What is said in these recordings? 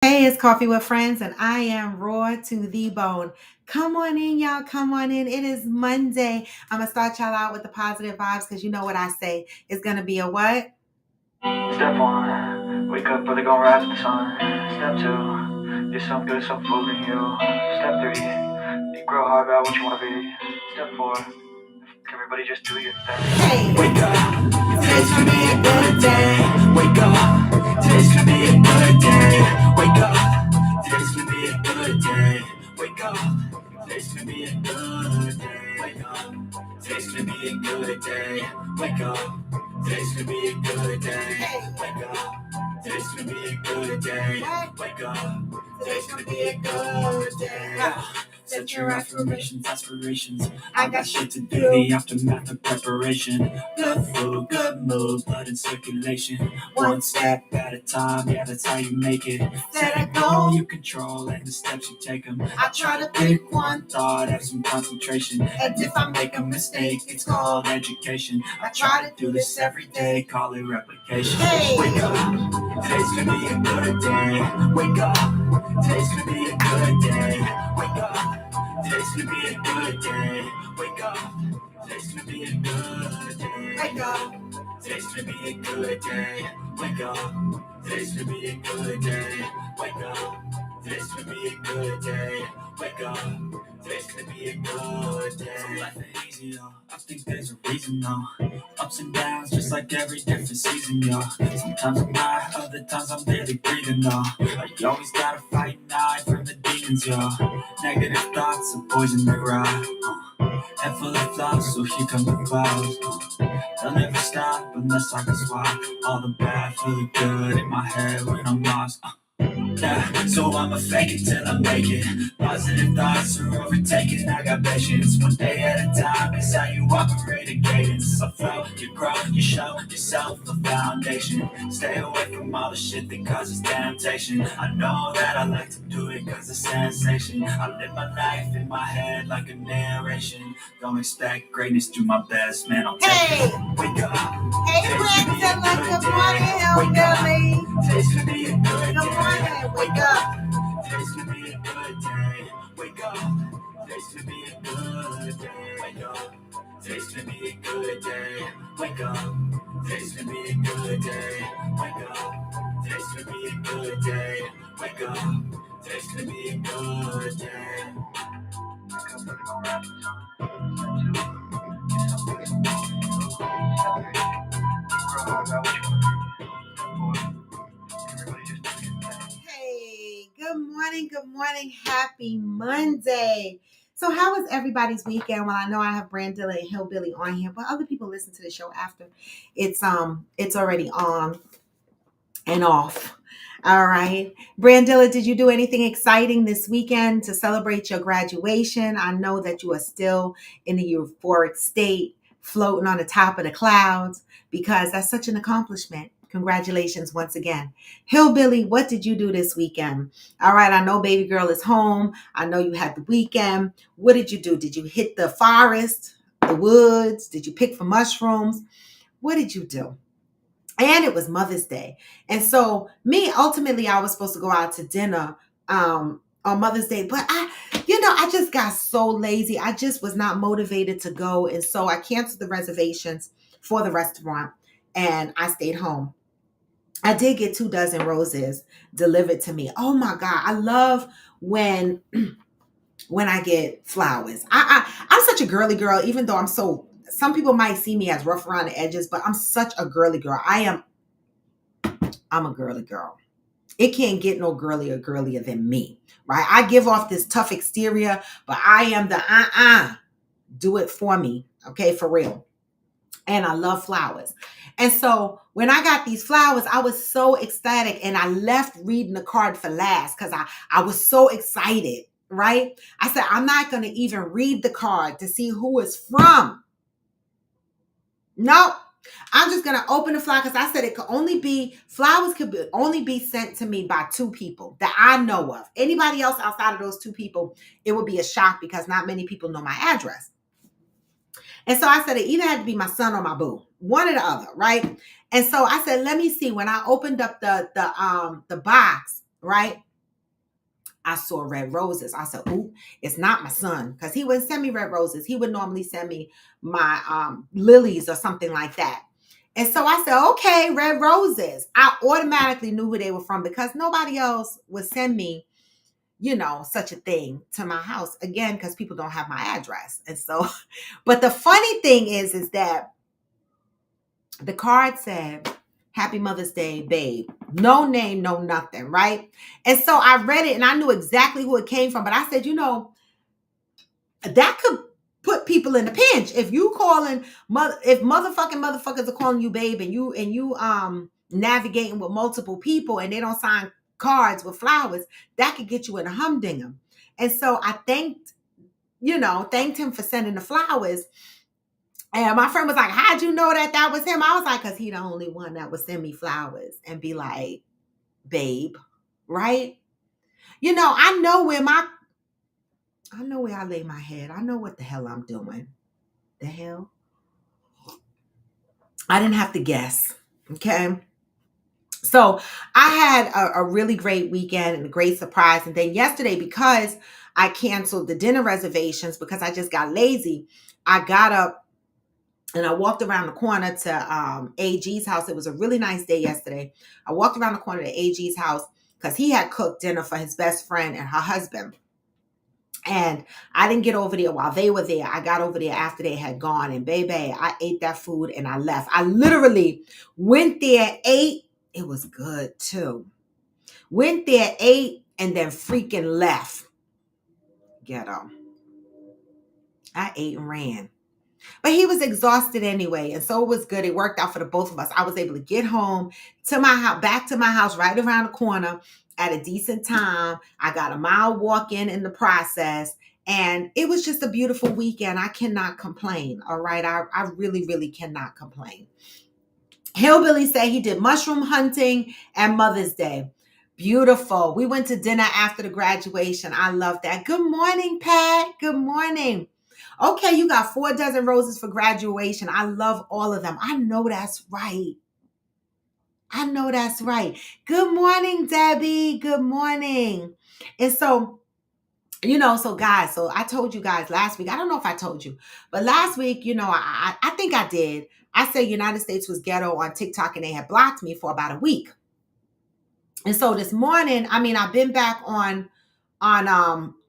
Hey, it's Coffee with Friends, and I am raw to the bone. Come on in, y'all. Come on in. It is Monday. I'm going to start y'all out with the positive vibes because you know what I say. It's going to be a what? Step one, wake up early, gonna rise with the sun. Step two, do something good, something moving you. Step three, think real hard about what you wanna be. Step four, everybody just do your thing. Hey, Wake up, today's gonna be a good day. Wake up, today's gonna be a good day. Wake up, today's gonna be a good day. Wake up, today's gonna be a good day. Wake up, today's gonna be a good day. Wake up, today's gonna be a good day. Wake up, today's gonna be a good day. Wake up, today's gonna be a good day. Set your affirmations, aspirations. I got shit to do. The aftermath of preparation. Good food, good mood, blood in circulation. One step at a time, yeah, that's how you make it. Set a goal you control and the steps you take them. I try to pick one thought, have some concentration. And if I make a mistake, it's called education. I try to do this every day, call it replication. Hey. Wake up, today's gonna be a good day. Wake up, today's gonna be a good day. Wake up. Today's gonna be a good day. Wake up. Today's gonna be a good day. Wake up. Today's gonna be a good day. Wake up. Today's gonna be a good day. Wake up. Today's gonna be a good day. Wake up. Today's gonna be a good day. Life ain't easy, yo. I think there's a reason, though. Ups and downs, just like every different season, yo. Sometimes I'm high, other times I'm barely breathing, though. You always gotta fight and hide from the demons, yo. Negative thoughts are poison they ride. Head full of flaws, so here come the clouds. They'll never stop unless I can swap all the bad for the good in my head when I'm lost. Yeah, so I'ma fake it till I make it. Positive thoughts are overtaken. I got patience, one day at a time. It's how you operate a cadence. I flow, you grow, you show yourself a foundation. Stay away from all the shit that causes temptation. I know that I like to do it cause it's sensation. I live my life in my head like a narration. Don't expect greatness, do my best, man, I'll take it. Wake up. Hey, Brenda, good morning, Hillbilly. Today's gonna be a good Good day. morning. Wake up. Today's gonna be a good day. Wake up. Today's gonna be a good day. Wake up. Today's gonna be a good day. Wake up. Today's gonna be a good day. Wake up. Today's gonna be a good day. Wake up. Today's gonna be a good day. Wake up, let's go rap the song. Hey, good morning. Good morning. Happy Monday. So, how was everybody's weekend? Well, I know I have Brandilla and Hillbilly on here, but other people listen to the show after it's already on and off. All right. Brandilla, did you do anything exciting this weekend to celebrate your graduation? I know that you are still in the euphoric state, floating on the top of the clouds, because that's such an accomplishment. Congratulations once again. Hillbilly, what did you do this weekend? All right, I know baby girl is home. I know you had the weekend. What did you do? Did you hit the forest, the woods? Did you pick for mushrooms? What did you do? And it was Mother's Day. And so ultimately, I was supposed to go out to dinner on Mother's Day, but I just got so lazy. I just was not motivated to go. And so I canceled the reservations for the restaurant and I stayed home. I did get 24 roses delivered to me. Oh my God. I love when I get flowers. I'm such a girly girl, even though some people might see me as rough around the edges, but I'm such a girly girl. I'm a girly girl. It can't get no girlier than me, right? I give off this tough exterior, but I am the do it for me, okay, for real. And I love flowers. And so when I got these flowers, I was so ecstatic, and I left reading the card for last because I was so excited, right? I said, I'm not going to even read the card to see who it's from. No, I'm just gonna open the flower because I said flowers could only be sent to me by two people that I know of. Anybody else outside of those two people, it would be a shock because not many people know my address. And so I said it either had to be my son or my boo, one or the other, right? And so I said, let me see. When I opened up the box, right? I saw red roses. I said, ooh, it's not my son, because he wouldn't send me red roses. He would normally send me my lilies or something like that. And so I said, okay, red roses. I automatically knew who they were from because nobody else would send me, such a thing to my house. Again, because people don't have my address. And so, but the funny thing is that the card said, Happy Mother's Day, babe. No name, no nothing, right? And so I read it and I knew exactly who it came from. But I said, that could put people in a pinch. If you calling if motherfuckers are calling you babe, and you navigating with multiple people and they don't sign cards with flowers, that could get you in a humdinger. And so I thanked him for sending the flowers. And my friend was like, how'd you know that was him? I was like, because he the only one that would send me flowers and be like, babe, right? I know where I lay my head. I know what the hell I'm doing. The hell? I didn't have to guess. Okay. So I had a really great weekend and a great surprise. And then yesterday, because I canceled the dinner reservations because I just got lazy, I got up and I walked around the corner to AG's house. It was a really nice day yesterday. I walked around the corner to AG's house because he had cooked dinner for his best friend and her husband. And I didn't get over there while they were there. I got over there after they had gone. And baby, I ate that food and I left. I literally went there, ate. It was good too. Went there, ate, and then freaking left. Ghetto. I ate and ran. But he was exhausted anyway. And so it was good. It worked out for the both of us. I was able to get home to my house, back to my house right around the corner at a decent time. I got a mile walk in the process. And it was just a beautiful weekend. I cannot complain. All right. I really, really cannot complain. Hillbilly said he did mushroom hunting and Mother's Day. Beautiful. We went to dinner after the graduation. I love that. Good morning, Pat. Good morning. Okay, you got 4 dozen roses for graduation. I love all of them. I know that's right. I know that's right. Good morning, Debbie. Good morning. And so, guys, so I told you guys last week, I don't know if I told you, but last week, I think I did. I said United States was ghetto on TikTok and they had blocked me for about a week. And so this morning, I've been back on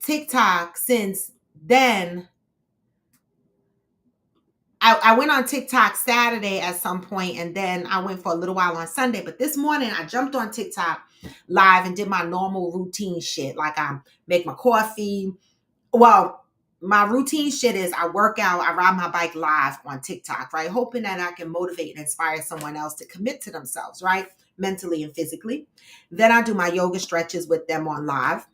TikTok since then. I went on TikTok Saturday at some point, and then I went for a little while on Sunday. But this morning, I jumped on TikTok live and did my normal routine shit. Like I make my coffee. Well, my routine shit is I work out, I ride my bike live on TikTok, right? Hoping that I can motivate and inspire someone else to commit to themselves, right? Mentally and physically. Then I do my yoga stretches with them on live.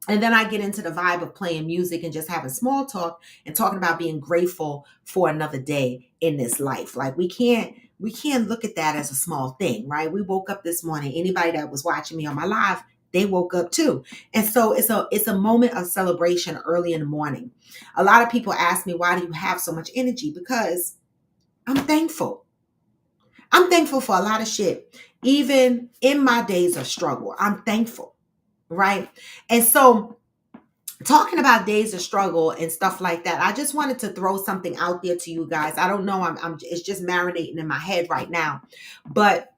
And then I get into the vibe of playing music and just having small talk and talking about being grateful for another day in this life. Like we can't look at that as a small thing, right? We woke up this morning. Anybody that was watching me on my live, they woke up too. And so it's a moment of celebration early in the morning. A lot of people ask me, why do you have so much energy? Because I'm thankful. I'm thankful for a lot of shit. Even in my days of struggle, I'm thankful. Right. And so talking about days of struggle and stuff like that, I just wanted to throw something out there to you guys. I don't know. It's just marinating in my head right now. But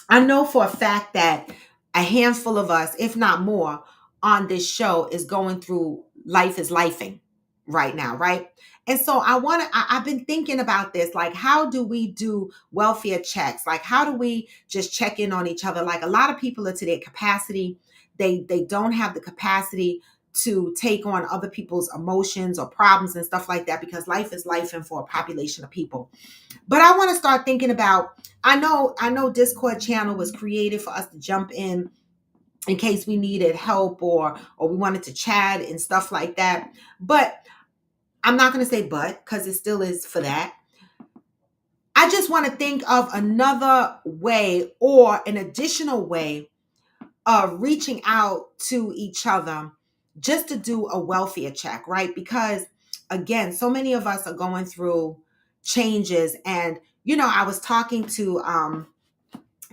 I know for a fact that a handful of us, if not more, on this show is going through life is lifing right now. Right. And so I've been thinking about this, like, how do we do welfare checks? Like, how do we just check in on each other? Like a lot of people are to their capacity. They don't have the capacity to take on other people's emotions or problems and stuff like that because life is life and for a population of people. But I want to start thinking about, I know Discord channel was created for us to jump in case we needed help or we wanted to chat and stuff like that. But I'm not going to say but because it still is for that. I just want to think of another way or an additional way of reaching out to each other just to do a welfare check, right? Because again, so many of us are going through changes. And, I was talking to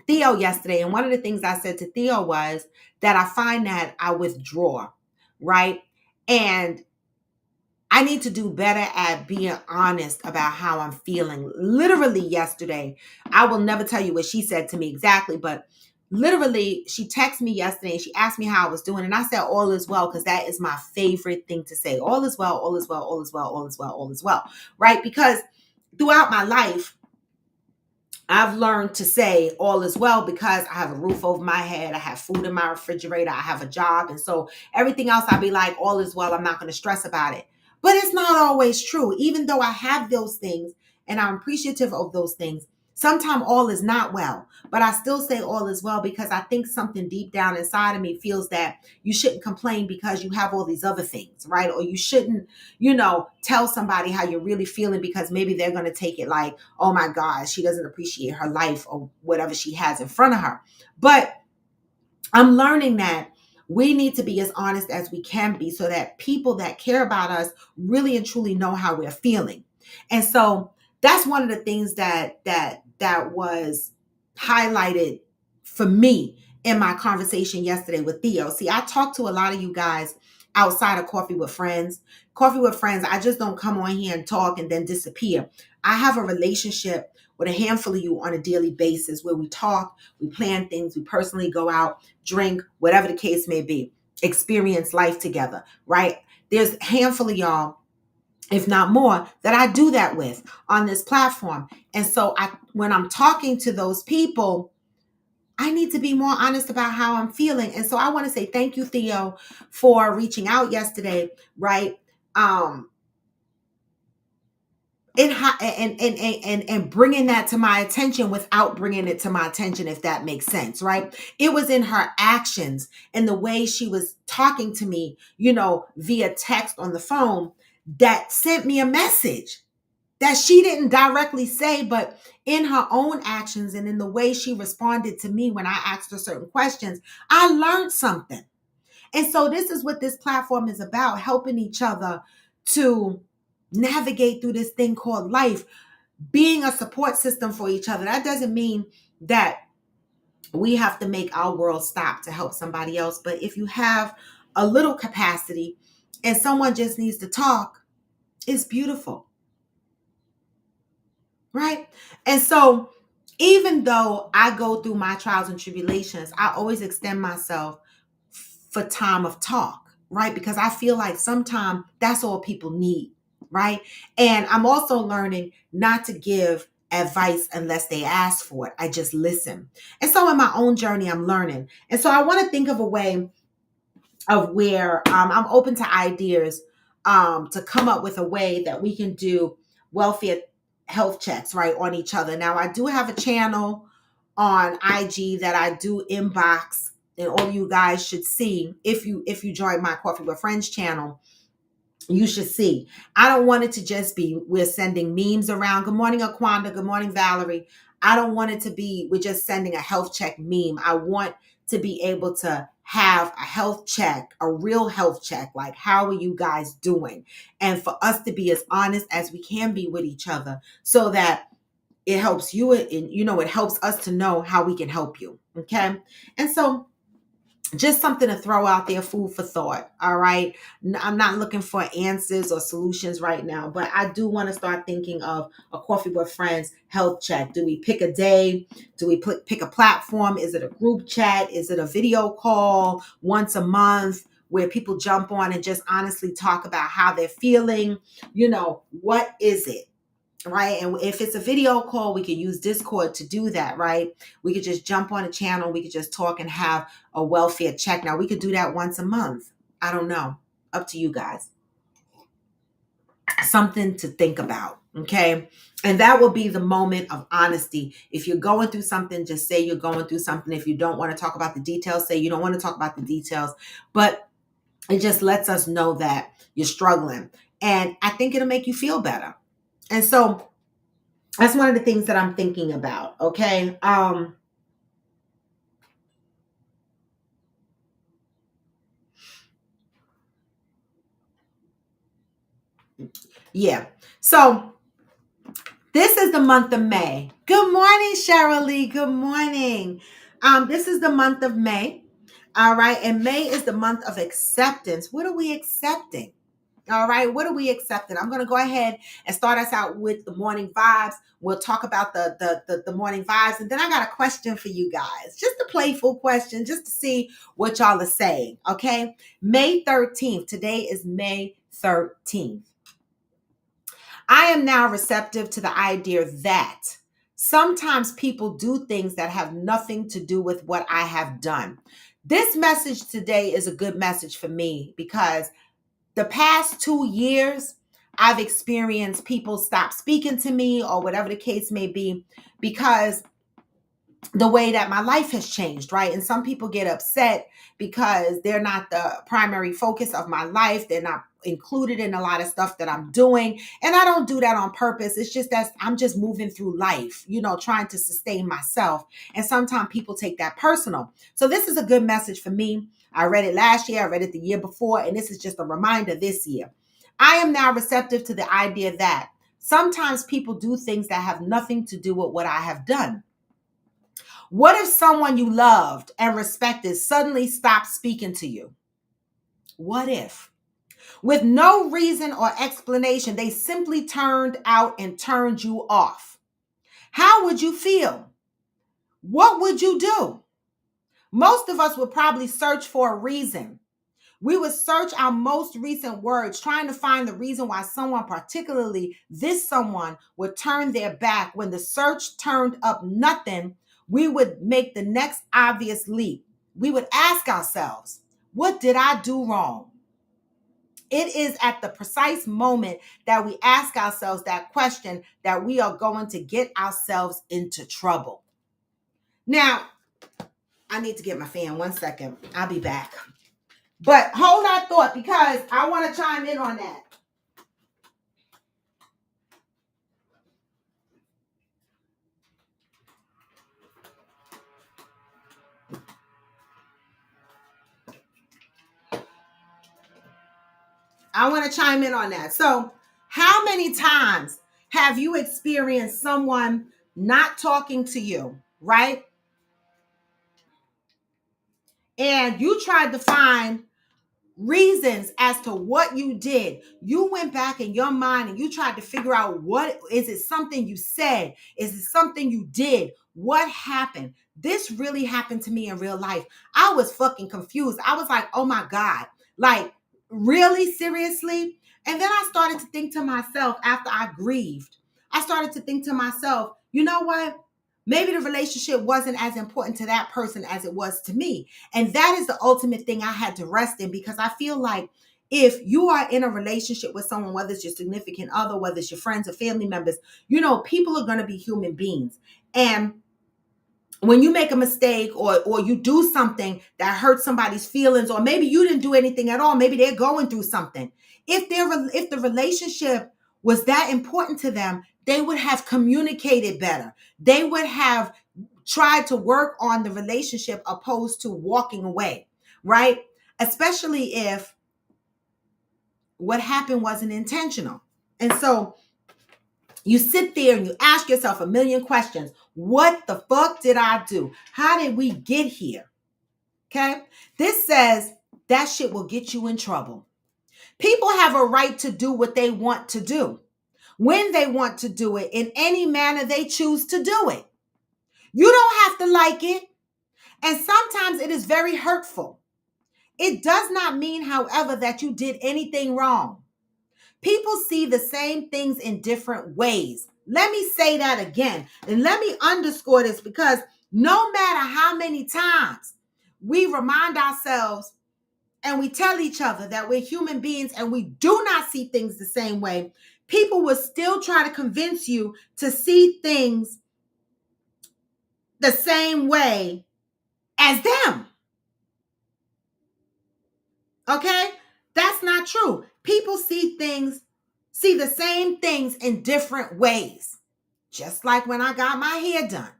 Theo yesterday, and one of the things I said to Theo was that I find that I withdraw, right? And I need to do better at being honest about how I'm feeling. Literally yesterday, I will never tell you what she said to me exactly, but literally she texted me yesterday and she asked me how I was doing. And I said, all is well, because that is my favorite thing to say. All is well, all is well, all is well, all is well, all is well, right? Because throughout my life, I've learned to say all is well because I have a roof over my head. I have food in my refrigerator. I have a job. And so everything else, I'll be like, all is well. I'm not going to stress about it. But it's not always true. Even though I have those things and I'm appreciative of those things, sometimes all is not well. But I still say all is well because I think something deep down inside of me feels that you shouldn't complain because you have all these other things, right? Or you shouldn't, tell somebody how you're really feeling because maybe they're going to take it like, oh my God, she doesn't appreciate her life or whatever she has in front of her. But I'm learning that we need to be as honest as we can be so that people that care about us really and truly know how we're feeling. And so that's one of the things that was highlighted for me in my conversation yesterday with Theo. See, I talked to a lot of you guys outside of Coffee with Friends. Coffee with Friends, I just don't come on here and talk and then disappear. I have a relationship with a handful of you on a daily basis where we talk, we plan things, we personally go out, drink, whatever the case may be, experience life together, right? There's a handful of y'all, if not more, that I do that with on this platform. And so when I'm talking to those people, I need to be more honest about how I'm feeling. And so I want to say thank you, Theo, for reaching out yesterday, right? And bringing that to my attention without bringing it to my attention, if that makes sense, right? It was in her actions and the way she was talking to me, via text on the phone, that sent me a message that she didn't directly say, but in her own actions and in the way she responded to me when I asked her certain questions, I learned something. And so this is what this platform is about, helping each other to navigate through this thing called life, being a support system for each other. That doesn't mean that we have to make our world stop to help somebody else. But if you have a little capacity and someone just needs to talk, it's beautiful, right? And so even though I go through my trials and tribulations, I always extend myself for time of talk, right? Because I feel like sometimes that's all people need, right? And I'm also learning not to give advice unless they ask for it. I just listen. And so in my own journey, I'm learning. And so I want to think of a way of where I'm open to ideas to come up with a way that we can do welfare health checks, right, on each other. Now, I do have a channel on IG that I do inbox, and all you guys should see if you join my Coffee with Friends channel. You should see. I don't want it to just be we're sending memes around. Good morning, Aquanda. Good morning, Valerie. I don't want it to be we're just sending a health check meme. I want to be able to have a health check, a real health check, like how are you guys doing? And for us to be as honest as we can be with each other so that it helps you and it helps us to know how we can help you. Okay. And so just something to throw out there, food for thought. All right. I'm not looking for answers or solutions right now, but I do want to start thinking of a Coffee with Friends health check. Do we pick a day? Do we pick a platform? Is it a group chat? Is it a video call once a month where people jump on and just honestly talk about how they're feeling? What is it? Right. And if it's a video call, we could use Discord to do that, right? We could just jump on a channel. We could just talk and have a welfare check. Now, we could do that once a month. I don't know. Up to you guys. Something to think about. Okay. And that will be the moment of honesty. If you're going through something, just say you're going through something. If you don't want to talk about the details, say you don't want to talk about the details. But it just lets us know that you're struggling. And I think it'll make you feel better. And so that's one of the things that I'm thinking about. Okay. Yeah. So This is the month of May. Good morning, Cheryl Lee. Good morning. This is the month of May. All right. And May is the month of acceptance. What are we accepting? All right. What are we accepting? I'm going to go ahead and start us out with the morning vibes. We'll talk about the morning vibes. And then I got a question for you guys. Just a playful question, just to see what y'all are saying. Okay. May 13th. Today is May 13th. I am now receptive to the idea that sometimes people do things that have nothing to do with what I have done. This message today is a good message for me because the past 2 years, I've experienced people stop speaking to me or whatever the case may be because the way that my life has changed, right? And some people get upset because they're not the primary focus of my life. They're not included in a lot of stuff that I'm doing. And I don't do that on purpose. It's just that I'm just moving through life, trying to sustain myself. And sometimes people take that personal. So this is a good message for me. I read it last year, I read it the year before, and this is just a reminder this year. I am now receptive to the idea that sometimes people do things that have nothing to do with what I have done. What if someone you loved and respected suddenly stopped speaking to you? What if? With no reason or explanation, they simply turned out and turned you off. How would you feel? What would you do? Most of us would probably search for a reason. We would search our most recent words, trying to find the reason why someone, particularly this someone, would turn their back. When the search turned up nothing, we would make the next obvious leap. We would ask ourselves, what did I do wrong? It is at the precise moment that we ask ourselves that question that we are going to get ourselves into trouble. Now, I need to get my fan 1 second. I'll be back. But hold that thought because I want to chime in on that. I want to chime in on that. So, how many times have you experienced someone not talking to you, right? And you tried to find reasons as to what you did. You went back in your mind and you tried to figure out, what is it, something you said? Is it something you did? What happened? This really happened to me in real life. I was fucking confused. I was like, oh my God, like really, seriously? And then I started to think to myself after I grieved, I started to think to myself, you know what? Maybe the relationship wasn't as important to that person as it was to me. And that is the ultimate thing I had to rest in, because I feel like if you are in a relationship with someone, whether it's your significant other, whether it's your friends or family members, people are going to be human beings. And when you make a mistake or you do something that hurts somebody's feelings, or maybe you didn't do anything at all, maybe they're going through something. If the relationship was that important to them, they would have communicated better. They would have tried to work on the relationship opposed to walking away, right? Especially if what happened wasn't intentional. And so you sit there and you ask yourself a million questions. What the fuck did I do? How did we get here? Okay. This says that shit will get you in trouble. People have a right to do what they want to do, when they want to do it, in any manner they choose to do it. You don't have to like it. And sometimes it is very hurtful. It does not mean, however, that you did anything wrong. People see the same things in different ways. Let me say that again. And let me underscore this, because no matter how many times we remind ourselves and we tell each other that we're human beings and we do not see things the same way, people will still try to convince you to see things the same way as them. Okay? That's not true. People see the same things in different ways. Just like when I got my hair done.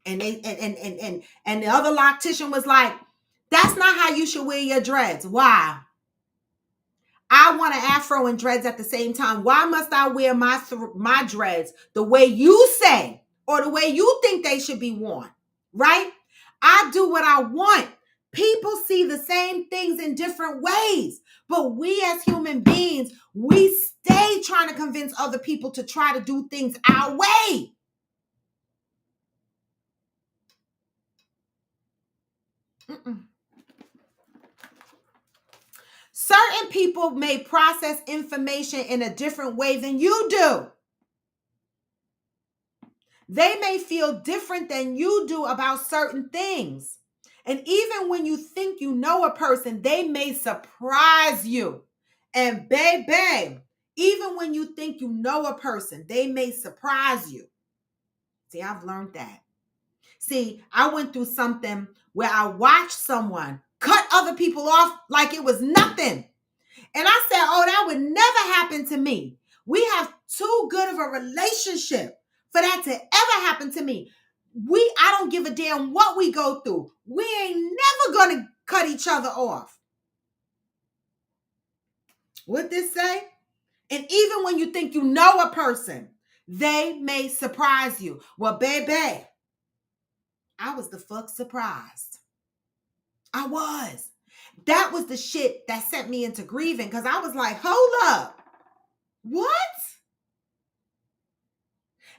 And the other loctician was like, that's not how you should wear your dreads. Why? I want an afro and dreads at the same time. Why must I wear my dreads the way you say or the way you think they should be worn? Right? I do what I want. People see the same things in different ways, but we as human beings, we stay trying to convince other people to try to do things our way. Certain people may process information in a different way than you do. They may feel different than you do about certain things. And even when you think you know a person, they may surprise you. And baby, even when you think you know a person, they may surprise you. See, I've learned that. See, I went through something where I watched someone cut other people off like it was nothing. And I said, oh, that would never happen to me. We have too good of a relationship for that to ever happen to me. I don't give a damn what we go through. We ain't never gonna cut each other off. What this say? And even when you think you know a person, they may surprise you. Well, baby, I was the fuck surprised. I was. That was the shit that sent me into grieving because I was like, hold up. What?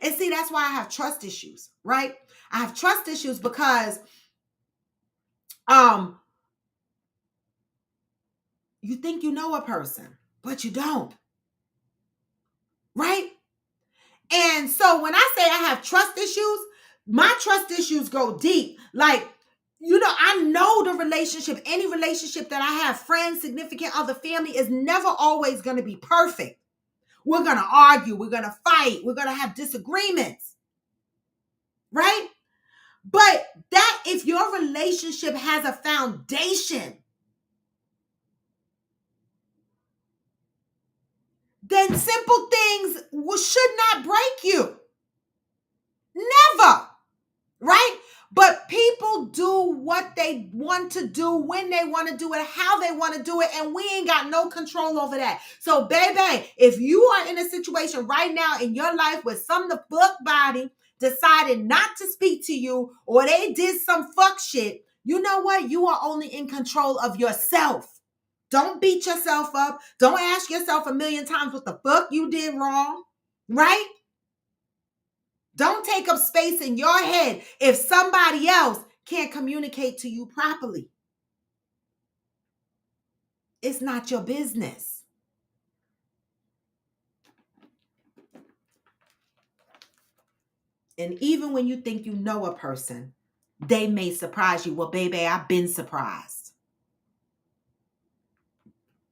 And see, that's why I have trust issues, right? I have trust issues because you think you know a person, but you don't. Right? And so when I say I have trust issues, my trust issues go deep. Like, I know the relationship, any relationship that I have, friends, significant other, family, is never always going to be perfect. We're going to argue. We're going to fight. We're going to have disagreements. Right? But that if your relationship has a foundation, then simple things should not break you. Never. Right? But people do what they want to do, when they want to do it, how they want to do it, and we ain't got no control over that. So, baby, if you are in a situation right now in your life where some the fuck body decided not to speak to you or they did some fuck shit, you know what? You are only in control of yourself. Don't beat yourself up. Don't ask yourself a million times what the fuck you did wrong, right? Don't take up space in your head if somebody else can't communicate to you properly. It's not your business. And even when you think you know a person, they may surprise you. Well, baby, I've been surprised.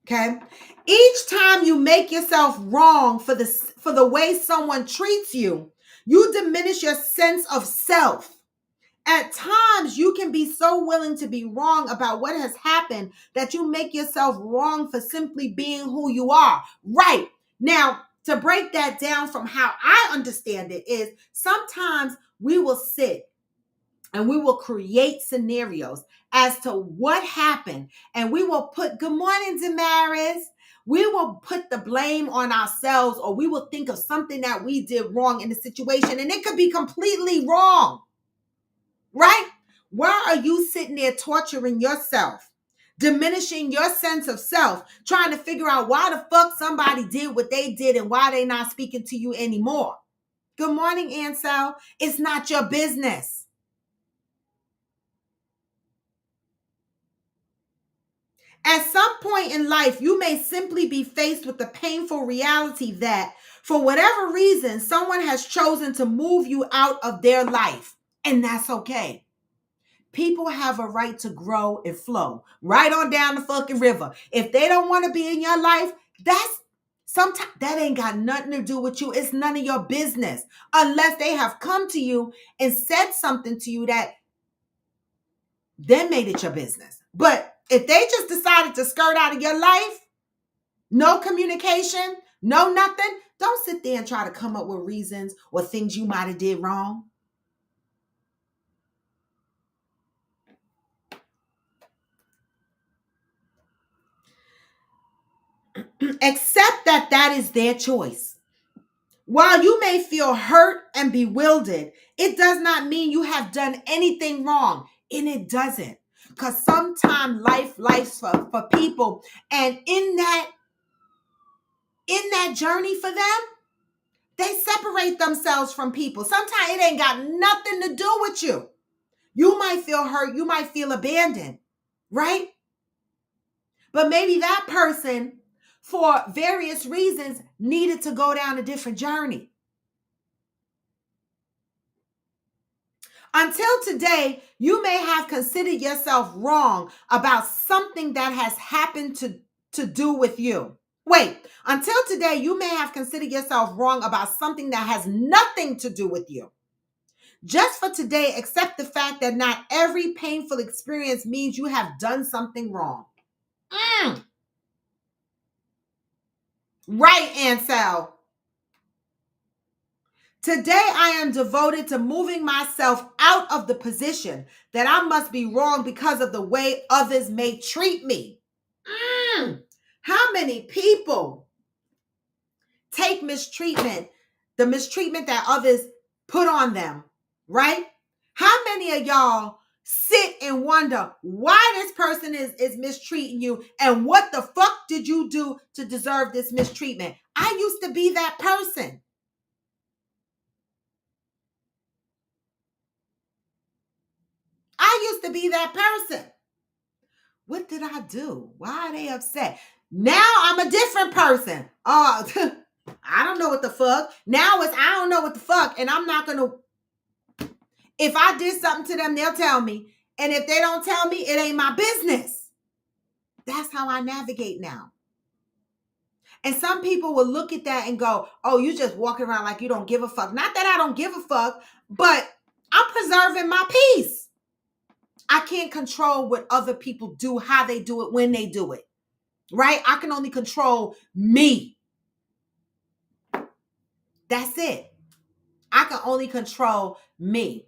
Okay? Each time you make yourself wrong for the way someone treats you, you diminish your sense of self. At times, you can be so willing to be wrong about what has happened that you make yourself wrong for simply being who you are. Right. Now, to break that down from how I understand it is sometimes we will sit and we will create scenarios as to what happened. And we will put, good morning, Damaris. We will put the blame on ourselves, or we will think of something that we did wrong in the situation. And it could be completely wrong. Right? Why are you sitting there torturing yourself, diminishing your sense of self, trying to figure out why the fuck somebody did what they did and why they not speaking to you anymore? Good morning, Ansel. It's not your business. At some point in life, you may simply be faced with the painful reality that, for whatever reason, someone has chosen to move you out of their life, and that's okay. People have a right to grow and flow right on down the fucking river. If they don't want to be in your life, sometimes that ain't got nothing to do with you. It's none of your business unless they have come to you and said something to you that then made it your business. But if they just decided to skirt out of your life, no communication, no nothing, don't sit there and try to come up with reasons or things you might have did wrong. Accept that that is their choice. While you may feel hurt and bewildered, it does not mean you have done anything wrong. And it doesn't. Because sometimes life's for people. And in that journey for them, they separate themselves from people. Sometimes it ain't got nothing to do with you. You might feel hurt. You might feel abandoned, right? But maybe that person, for various reasons, needed to go down a different journey. Until today, you may have considered yourself wrong about something that has happened to do with you. Wait, until today, you may have considered yourself wrong about something that has nothing to do with you. Just for today, accept the fact that not every painful experience means you have done something wrong. Right, Ansel. Today, I am devoted to moving myself out of the position that I must be wrong because of the way others may treat me. How many people take mistreatment, the mistreatment that others put on them, right? How many of y'all sit and wonder why this person is mistreating you and what the fuck did you do to deserve this mistreatment? I used to be that person. I used to be that person. What did I do? Why are they upset? Now I'm a different person. Oh, I don't know what the fuck. Now it's I don't know what the fuck. And I'm not going to. If I did something to them, they'll tell me. And if they don't tell me, it ain't my business. That's how I navigate now. And some people will look at that and go, oh, you just walking around like you don't give a fuck. Not that I don't give a fuck, but I'm preserving my peace. I can't control what other people do, how they do it, when they do it, right? I can only control me. That's it. I can only control me.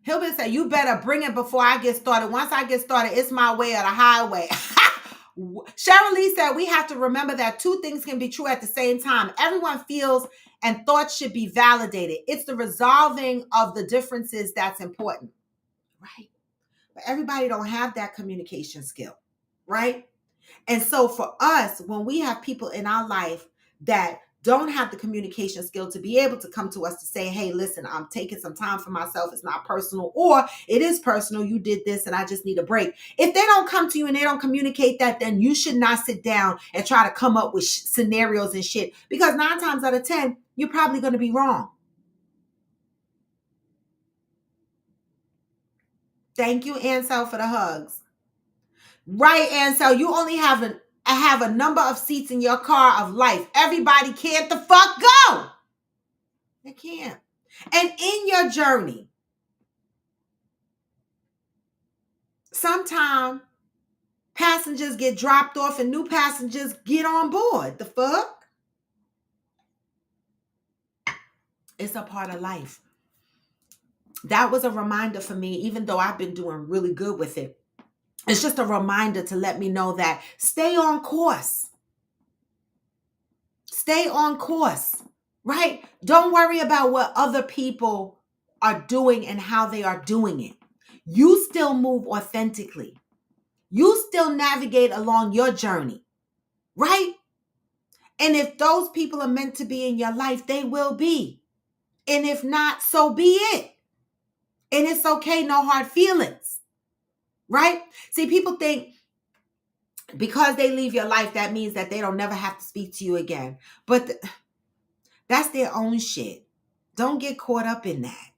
Hillbilly said, you better bring it before I get started. Once I get started, it's my way or the highway. Cheryl Lee said, we have to remember that two things can be true at the same time. Everyone feels and thoughts should be validated. It's the resolving of the differences that's important, right? But everybody don't have that communication skill, right? And so for us, when we have people in our life that don't have the communication skill to be able to come to us to say, hey, listen, I'm taking some time for myself. It's not personal, or it is personal. You did this and I just need a break. If they don't come to you and they don't communicate that, then you should not sit down and try to come up with scenarios and shit, because 9 times out of 10, you're probably going to be wrong. Thank you, Ansel, for the hugs. Right, Ansel, you only have a number of seats in your car of life. Everybody can't the fuck go. They can't. And in your journey, sometimes passengers get dropped off and new passengers get on board. The fuck? It's a part of life. That was a reminder for me, even though I've been doing really good with it. It's just a reminder to let me know that stay on course. Stay on course, right? Don't worry about what other people are doing and how they are doing it. You still move authentically. You still navigate along your journey, right? And if those people are meant to be in your life, they will be. And if not, so be it. And it's okay, no hard feelings, right? See, people think because they leave your life, that means that they don't never have to speak to you again. But that's their own shit. Don't get caught up in that.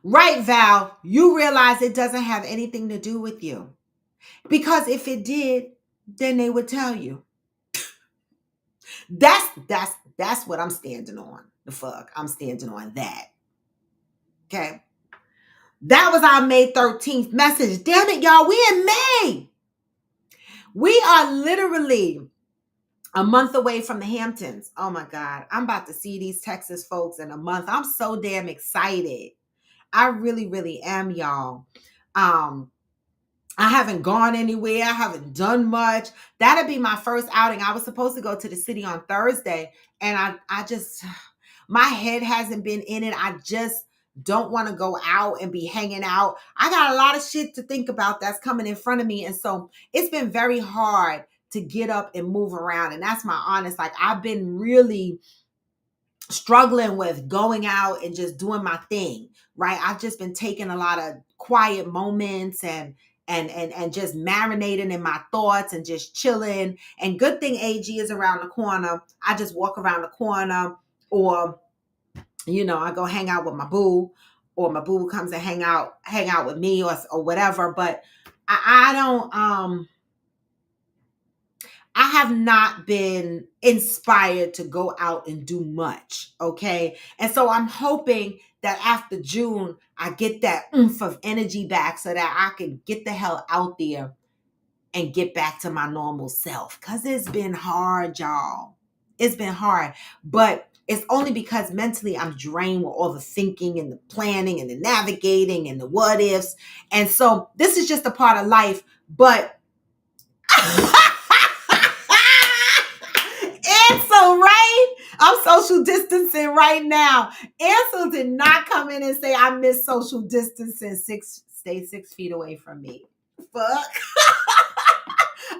Right, Val, you realize it doesn't have anything to do with you. Because if it did, then they would tell you. That's what I'm standing on. The fuck, I'm standing on that. Okay. That was our May 13th message. Damn it, y'all, we in May. We are literally a month away from the Hamptons. Oh my God. I'm about to see these Texas folks in a month. I'm so damn excited. I really, really am, y'all. Um, I haven't gone anywhere. I haven't done much. That'll be my first outing. I was supposed to go to the city on Thursday, and I just, my head hasn't been in it. I just don't want to go out and be hanging out. I got a lot of shit to think about that's coming in front of me. And so it's been very hard to get up and move around. And that's my honest, like, I've been really struggling with going out and just doing my thing, right? I've just been taking a lot of quiet moments and just marinating in my thoughts and just chilling. And good thing AG is around the corner. I just walk around the corner, or I go hang out with my boo, or my boo comes and hang out with me, or whatever. But I don't I have not been inspired to go out and do much. Okay. And so I'm hoping that after June, I get that oomph of energy back so that I can get the hell out there and get back to my normal self. Cause it's been hard, y'all. It's been hard. But it's only because mentally I'm drained with all the thinking and the planning and the navigating and the what ifs. And so this is just a part of life. But Ansel, right? I'm social distancing right now. Ansel did not come in and say I miss social distancing. Stay 6 feet away from me. Fuck.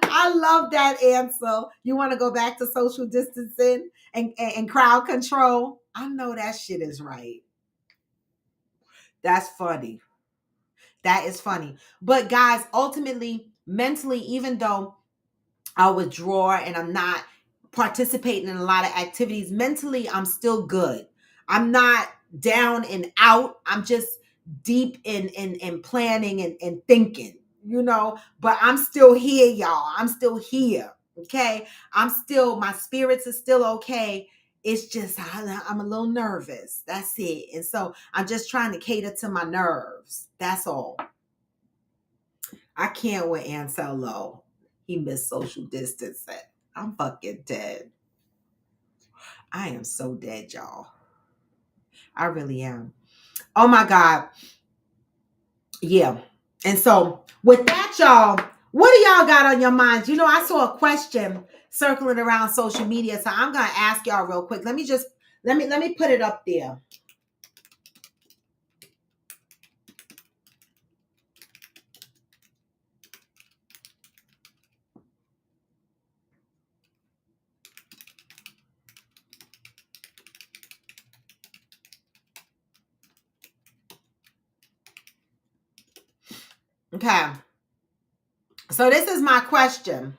I love that, Ansel. You want to go back to social distancing and crowd control? I know that shit is right. That's funny. That is funny. But guys, ultimately, mentally, even though I'll withdraw and I'm not participating in a lot of activities, mentally, I'm still good. I'm not down and out. I'm just deep in planning and thinking, but I'm still here, y'all. I'm still here. Okay. My spirits are still okay. It's just, I'm a little nervous. That's it. And so I'm just trying to cater to my nerves. That's all. I can't with Ansel Lowe. He missed social distancing. I'm fucking dead. I am so dead, y'all. I really am. Oh my God. Yeah. And so with that, y'all, what do y'all got on your minds? I saw a question circling around social media. So I'm gonna ask y'all real quick. Let me put it up there. Okay. So this is my question.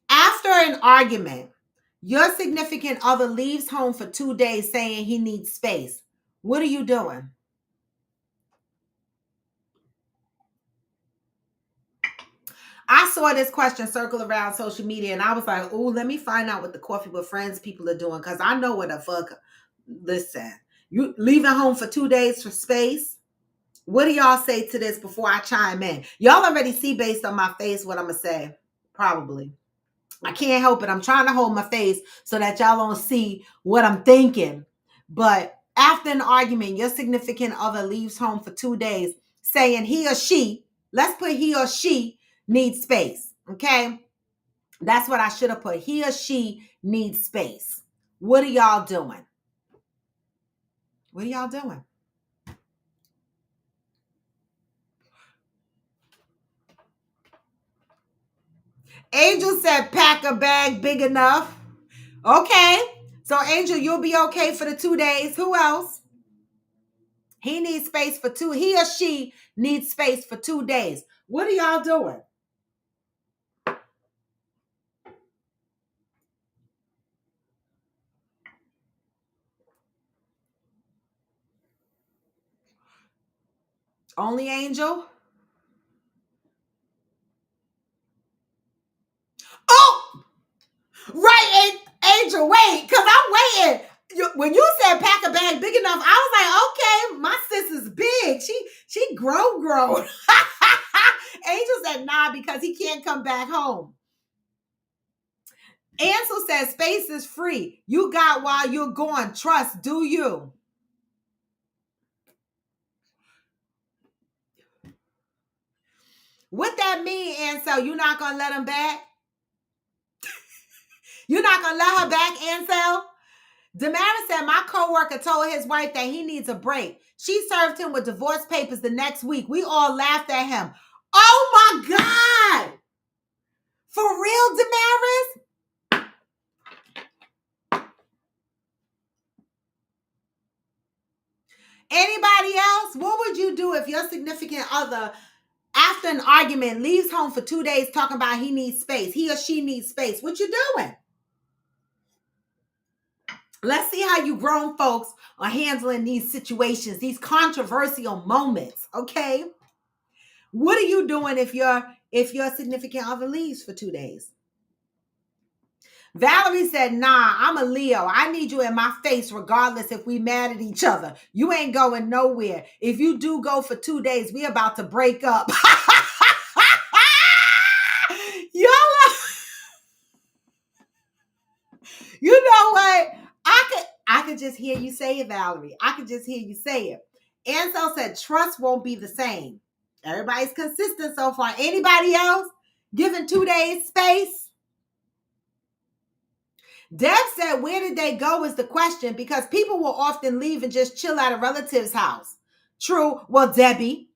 After an argument, your significant other leaves home for 2 days saying he needs space. What are you doing? I saw this question circle around social media and I was like, oh, let me find out what the Coffee with Friends people are doing, because I know what the fuck. Listen, you leaving home for 2 days for space? What do y'all say to this before I chime in? Y'all already see based on my face what I'm going to say. Probably. I can't help it. I'm trying to hold my face so that y'all don't see what I'm thinking. But after an argument, your significant other leaves home for 2 days saying he or she, let's put he or she needs space. Okay. That's what I should have put. He or she needs space. What are y'all doing? What are y'all doing? Angel said pack a bag big enough. Okay. So Angel, you'll be okay for the 2 days. Who else? He needs space for he or she needs space for 2 days. What are y'all doing? Only Angel? Oh, right, Angel, wait, because I'm waiting. When you said pack a bag big enough, I was like, okay, my sis is big. She grown. Angel said nah, because he can't come back home. Ansel says space is free. You got while you're gone. Trust, do you? What that mean, Ansel? You not gonna let him back? You not gonna let her back, Ansel? Damaris said, my coworker told his wife that he needs a break. She served him with divorce papers the next week. We all laughed at him. Oh my God! For real, Damaris? Anybody else? What would you do if your significant other, after an argument, leaves home for 2 days talking about he needs space? He or she needs space. What you doing? Let's see how you grown folks are handling these situations, these controversial moments, okay? What are you doing if your significant other leaves for 2 days? Valerie said, nah, I'm a Leo. I need you in my face regardless if we mad at each other. You ain't going nowhere. If you do go for 2 days, we about to break up. Y'all, you know what? I could just hear you say it, Valerie. I could just hear you say it. Ansel said, trust won't be the same. Everybody's consistent so far. Anybody else giving 2 days space? Deb said, where did they go is the question, because people will often leave and just chill at a relative's house. True. Well, Debbie,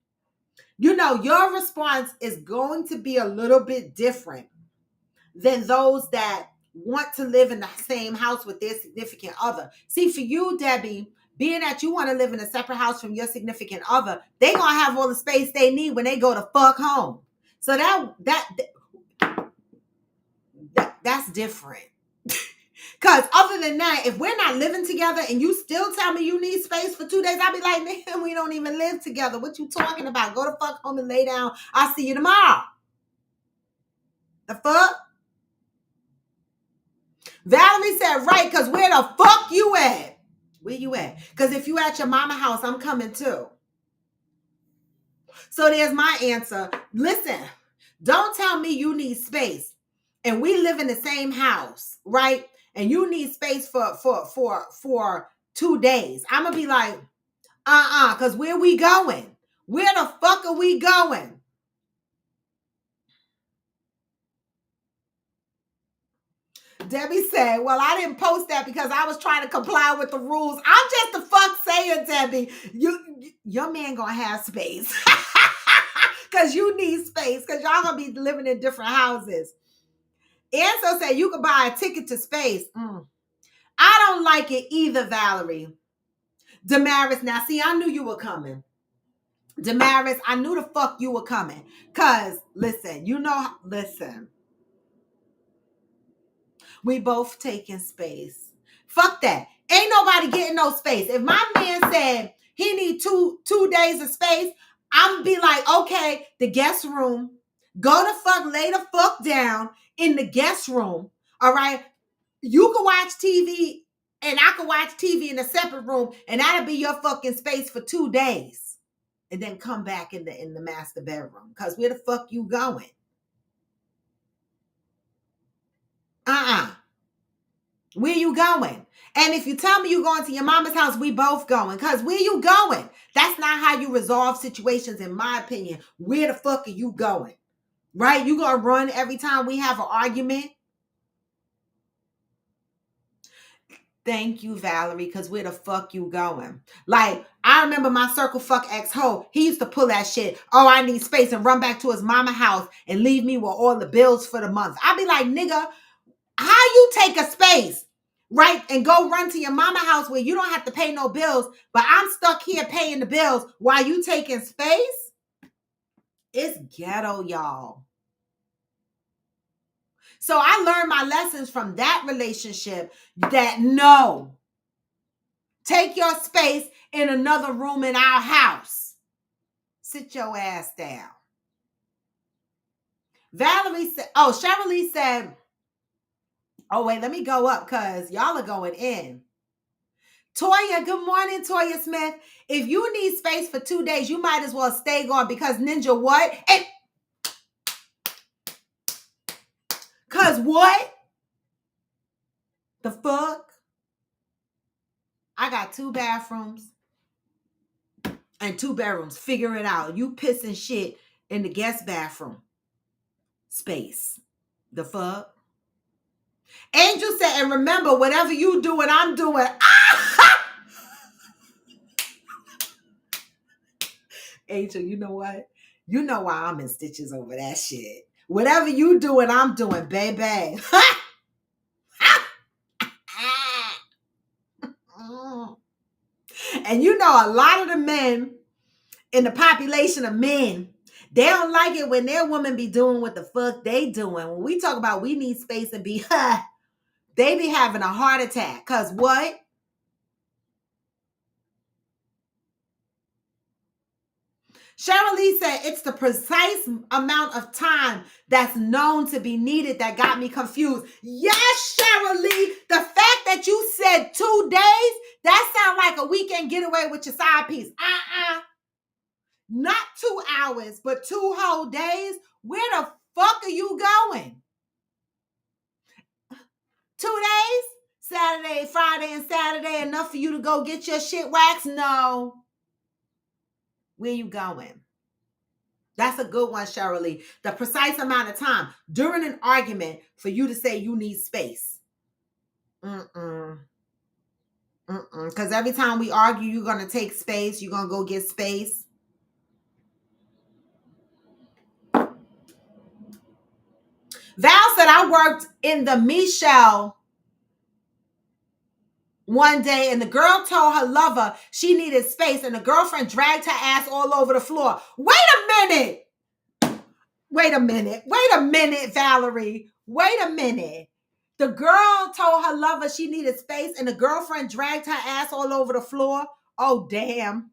you know, your response is going to be a little bit different than those that want to live in the same house with their significant other. See, for you, Debbie, being that you want to live in a separate house from your significant other, they going to have all the space they need when they go to fuck home. So that's different. Because other than that, if we're not living together and you still tell me you need space for 2 days, I'll be like, man, we don't even live together. What you talking about? Go to fuck home and lay down. I'll see you tomorrow. The fuck? Valerie said, right, because where the fuck you at? Where you at? Because if you at your mama house, I'm coming too. So there's my answer. Listen, don't tell me you need space and we live in the same house, right? And you need space for 2 days. I'm gonna be like, because where we going? Where the fuck are we going? Debbie said, well, I didn't post that because I was trying to comply with the rules. I'm just the fuck saying, Debbie, your man gonna have space. Because you need space, because y'all gonna be living in different houses. Ansel said you could buy a ticket to space. I don't like it either, Valerie. Damaris, now see, I knew you were coming. Damaris, I knew the fuck you were coming. Because, listen, we both taking space. Fuck that. Ain't nobody getting no space. If my man said he need two days of space, I'm be like, okay, the guest room. Go the fuck, lay the fuck down in the guest room. All right. You can watch TV and I can watch TV in a separate room, and that'll be your fucking space for 2 days. And then come back in the master bedroom. Because where the fuck you going? Where you going? And if you tell me you going to your mama's house, we both going. Because where you going? That's not how you resolve situations, in my opinion. Where the fuck are you going? Right? You gonna run every time we have an argument? Thank you, Valerie, because where the fuck you going? Like, I remember my circle fuck ex-ho. He used to pull that shit. Oh, I need space, and run back to his mama house and leave me with all the bills for the month. I'd be like, nigga, how you take a space, right, and go run to your mama house where you don't have to pay no bills, but I'm stuck here paying the bills while you taking space? It's ghetto, y'all. So I learned my lessons from that relationship that no, take your space in another room in our house. Sit your ass down. Valerie said, oh, Cheryl said, oh, wait, let me go up because y'all are going in. Toya, good morning, Toya Smith. If you need space for 2 days, you might as well stay gone because Ninja what? Because what? The fuck? I got 2 bathrooms and 2 bedrooms. Figure it out. You pissing shit in the guest bathroom space. The fuck? Angel said, and remember, whatever you do and I'm doing. Angel, you know what? You know why I'm in stitches over that shit. Whatever you do and I'm doing, baby. And you know, a lot of the men in the population of men, they don't like it when their woman be doing what the fuck they doing. When we talk about we need space and be, they be having a heart attack. Cause what? Cheryl Lee said it's the precise amount of time that's known to be needed that got me confused. Yes, Cheryl Lee, the fact that you said 2 days, that sounds like a weekend getaway with your side piece. Not 2 hours, but 2 whole days. Where the fuck are you going? 2 days? Saturday, Friday, and Saturday, enough for you to go get your shit waxed? No. Where you going? That's a good one, Cheryl Lee. The precise amount of time during an argument for you to say you need space. Because every time we argue, you're going to take space. You're going to go get space. Val said, I worked in the Michelle one day and the girl told her lover she needed space and the girlfriend dragged her ass all over the floor. Wait a minute, Valerie. Wait a minute. The girl told her lover she needed space and the girlfriend dragged her ass all over the floor. Oh, damn.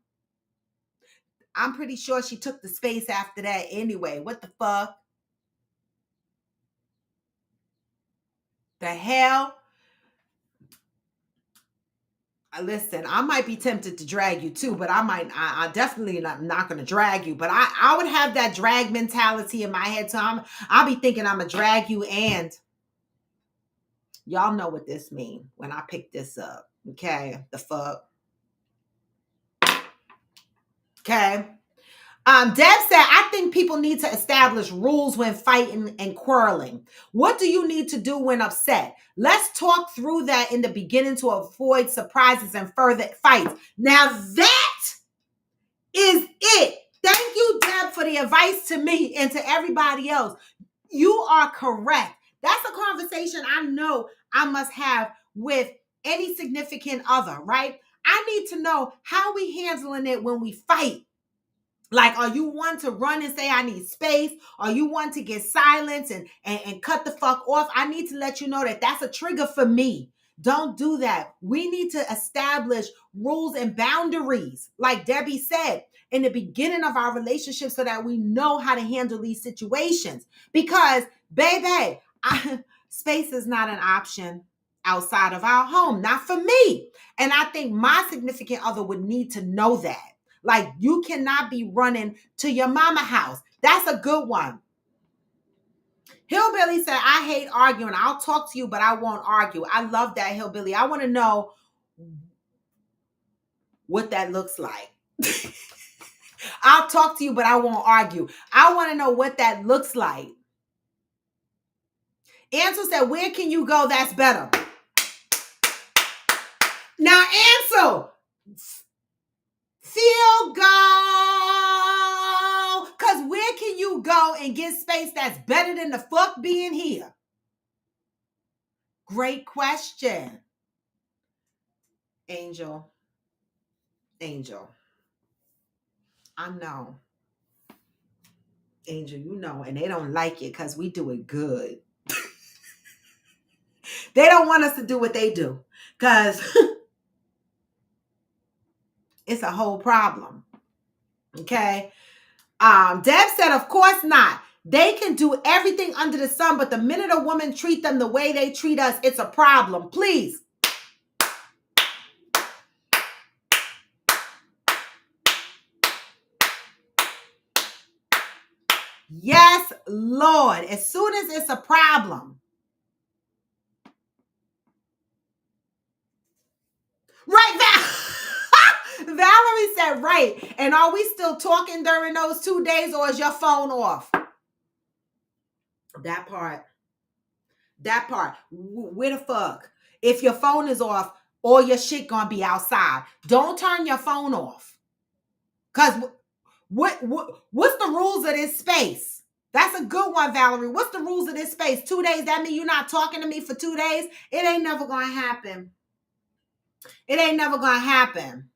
I'm pretty sure she took the space after that anyway. What the fuck? The hell? Listen, I might be tempted to drag you too, but I definitely not going to drag you. But I would have that drag mentality in my head. So I'll be thinking I'm going to drag you. And y'all know what this means when I pick this up. Okay. The fuck. Okay. Deb said, I think people need to establish rules when fighting and quarreling. What do you need to do when upset? Let's talk through that in the beginning to avoid surprises and further fights. Now that is it. Thank you, Deb, for the advice to me and to everybody else. You are correct. That's a conversation I know I must have with any significant other, right? I need to know how we handling it when we fight. Like, are you one to run and say, I need space? Are you one to get silence and cut the fuck off? I need to let you know that that's a trigger for me. Don't do that. We need to establish rules and boundaries, like Debbie said, in the beginning of our relationship so that we know how to handle these situations. Because, baby, space is not an option outside of our home, not for me. And I think my significant other would need to know that. Like, you cannot be running to your mama house. That's a good one. Hillbilly said, I hate arguing. I'll talk to you, but I won't argue. I love that, Hillbilly. I want to know what that looks like. I'll talk to you, but I won't argue. I want to know what that looks like. Ansel said, where can you go that's better? Now, Ansel, field goal. Because where can you go and get space that's better than the fuck being here? Great question. Angel. I know. Angel, you know, and they don't like it because we do it good. They don't want us to do what they do because it's a whole problem. Okay. Deb said, of course not. They can do everything under the sun, but the minute a woman treat them the way they treat us, it's a problem. Please. Yes, Lord. As soon as it's a problem, Valerie said, right. And are we still talking during those 2 days, or is your phone off? That part. Where the fuck? If your phone is off, all your shit gonna be outside. Don't turn your phone off. Cause what's the rules of this space? That's a good one, Valerie. What's the rules of this space? 2 days, that mean you're not talking to me for 2 days? It ain't never gonna happen. It ain't never gonna happen.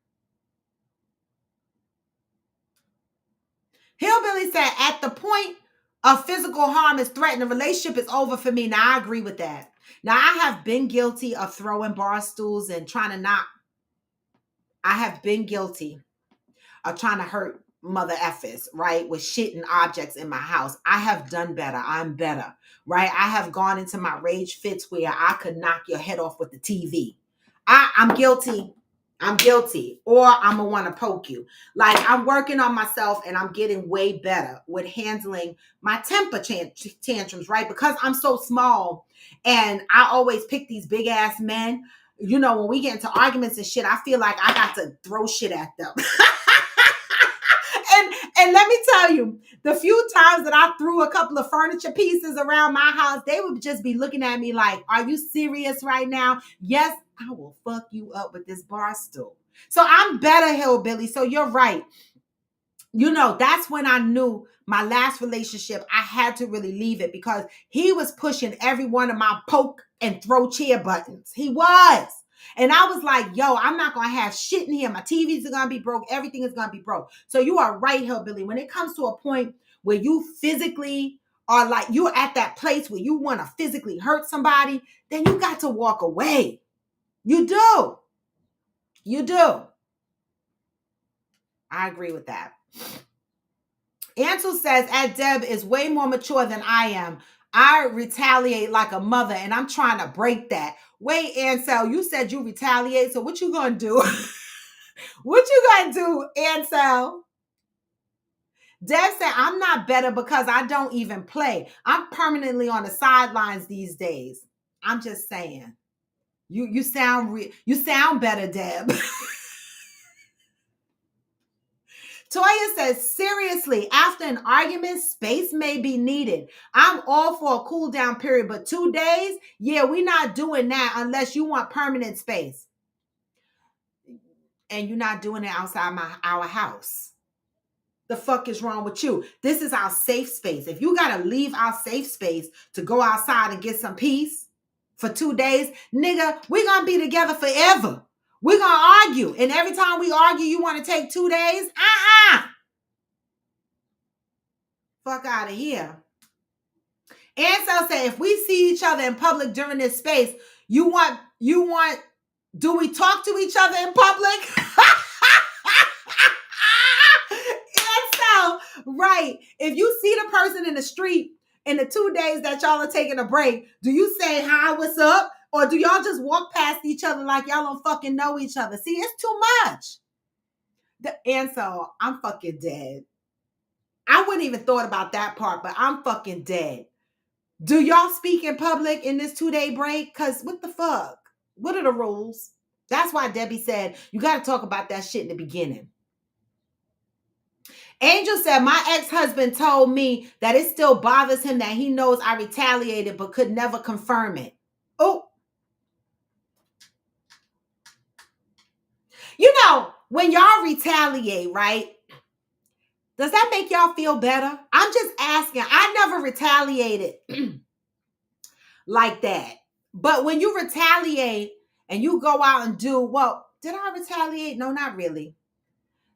Hillbilly said, at the point of physical harm is threatened, the relationship is over for me. Now, I agree with that. Now, I have been guilty of throwing bar stools and trying to knock. I have been guilty of trying to hurt mother effers, right? With shit and objects in my house. I have done better. I'm better, right? I have gone into my rage fits where I could knock your head off with the TV. I'm guilty. I'm guilty, or I'm gonna want to poke you. Like, I'm working on myself and I'm getting way better with handling my temper tantrums, right? Because I'm so small and I always pick these big ass men. You know, when we get into arguments and shit, I feel like I got to throw shit at them. And let me tell you, the few times that I threw a couple of furniture pieces around my house, they would just be looking at me like, are you serious right now? Yes, I will fuck you up with this bar stool. So I'm better, Hillbilly. So you're right. You know, that's when I knew my last relationship, I had to really leave it because he was pushing every one of my poke and throw chair buttons. He was. And I was like, yo, I'm not going to have shit in here. My TVs are going to be broke. Everything is going to be broke. So you are right, Hillbilly. When it comes to a point where you physically are like, you're at that place where you want to physically hurt somebody, then you got to walk away. You do. You do. I agree with that. Ansel says, Deb is way more mature than I am. I retaliate like a mother, and I'm trying to break that. Wait, Ansel, you said you retaliate, so what you gonna do? What you gonna do, Ansel? Deb said, I'm not better because I don't even play. I'm permanently on the sidelines these days. I'm just saying. You sound better, Deb. Toya says, seriously, after an argument, space may be needed. I'm all for a cool down period, but 2 days? Yeah, we're not doing that unless you want permanent space. And you're not doing it outside our house. The fuck is wrong with you? This is our safe space. If you got to leave our safe space to go outside and get some peace for 2 days, nigga, we're going to be together forever. We're going to argue. And every time we argue, you want to take 2 days? Fuck out of here. Ansel said, if we see each other in public during this space, you want, do we talk to each other in public? Ansel, right. If you see the person in the street in the 2 days that y'all are taking a break, do you say, hi, what's up? Or do y'all just walk past each other like y'all don't fucking know each other? See, it's too much. Ansel, I'm fucking dead. I wouldn't even thought about that part, but I'm fucking dead. Do y'all speak in public in this 2-day break? Because what the fuck? What are the rules? That's why Debbie said, you got to talk about that shit in the beginning. Angel said, my ex-husband told me that it still bothers him that he knows I retaliated but could never confirm it. Oh. You know, when y'all retaliate, right? Does that make y'all feel better? I'm just asking. I never retaliated like that. But when you retaliate and you go out and do, well, did I retaliate? No, not really.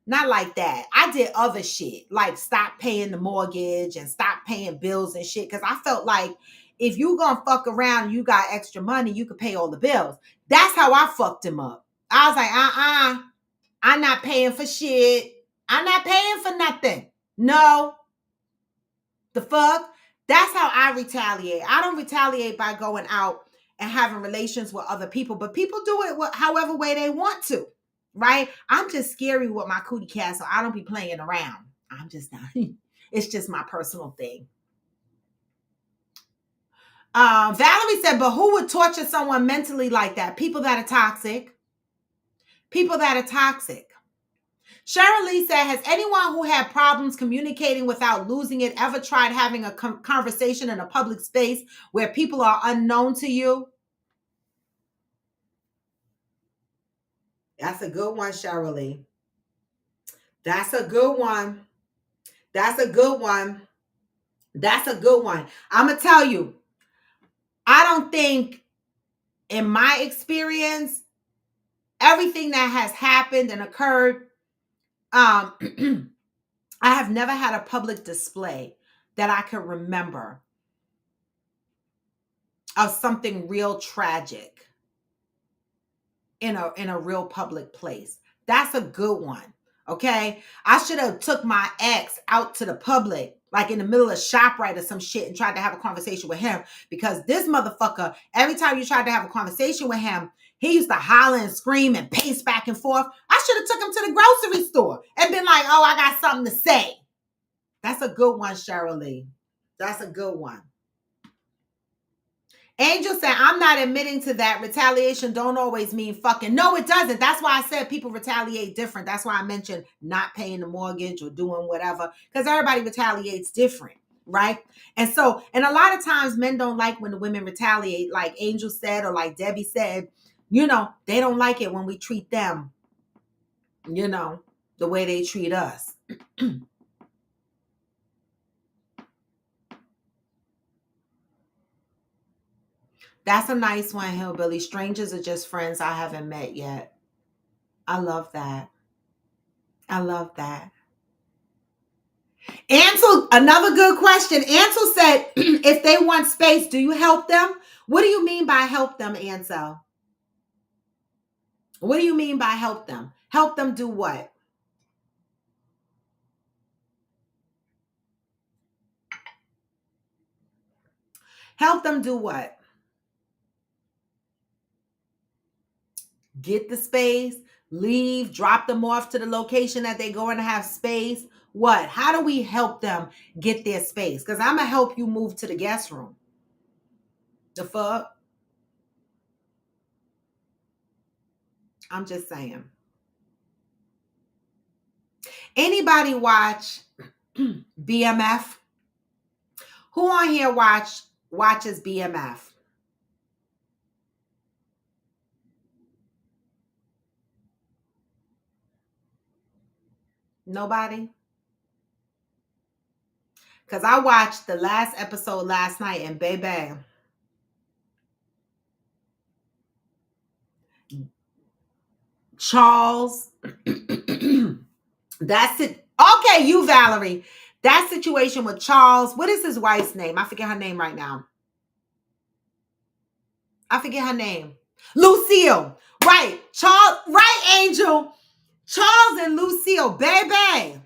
Not like that. I did other shit, like stop paying the mortgage and stop paying bills and shit. Because I felt like if you gonna fuck around and you got extra money, you could pay all the bills. That's how I fucked him up. I was like, I'm not paying for shit. I'm not paying for nothing. No. The fuck? That's how I retaliate. I don't retaliate by going out and having relations with other people, but people do it however way they want to, right? I'm just scary with my cootie cat, so I don't be playing around. I'm just not. It's just my personal thing. Valerie said, but who would torture someone mentally like that? People that are toxic. People that are toxic. Cheryl Lee said, has anyone who had problems communicating without losing it ever tried having a conversation in a public space where people are unknown to you? That's a good one, Cheryl Lee. That's a good one. That's a good one. That's a good one. I'm going to tell you, I don't think, in my experience, everything that has happened and occurred, I have never had a public display that I can remember of something real tragic in a real public place. That's a good one. Okay. I should have took my ex out to the public, like in the middle of ShopRite or some shit, and tried to have a conversation with him, because this motherfucker, every time you tried to have a conversation with him, he used to holler and scream and pace back and forth. I should have took him to the grocery store and been like, oh, I got something to say. That's a good one, Cheryl Lee. That's a good one. Angel said, I'm not admitting to that. Retaliation don't always mean fucking. No, it doesn't. That's why I said people retaliate different. That's why I mentioned not paying the mortgage or doing whatever, because everybody retaliates different, right? And so, and a lot of times men don't like when the women retaliate, like Angel said, or like Debbie said, you know, they don't like it when we treat them, you know, the way they treat us. That's a nice one, Hillbilly. Strangers are just friends I haven't met yet. I love that. I love that. Ansel, another good question. Ansel said, if they want space, do you help them? What do you mean by help them, Ansel? What do you mean by help them? Help them do what? Help them do what? Get the space, leave, drop them off to the location that they're going to have space. What? How do we help them get their space? Because I'm going to help you move to the guest room. The fuck? I'm just saying. Anybody watch BMF? Who on here watches BMF? Nobody? Because I watched the last episode last night, and baby, Charles, that's it. Okay, you, Valerie. That situation with Charles, what is his wife's name? I forget her name right now. I forget her name. Lucille. Right. Charles, right, Angel. Charles and Lucille, baby.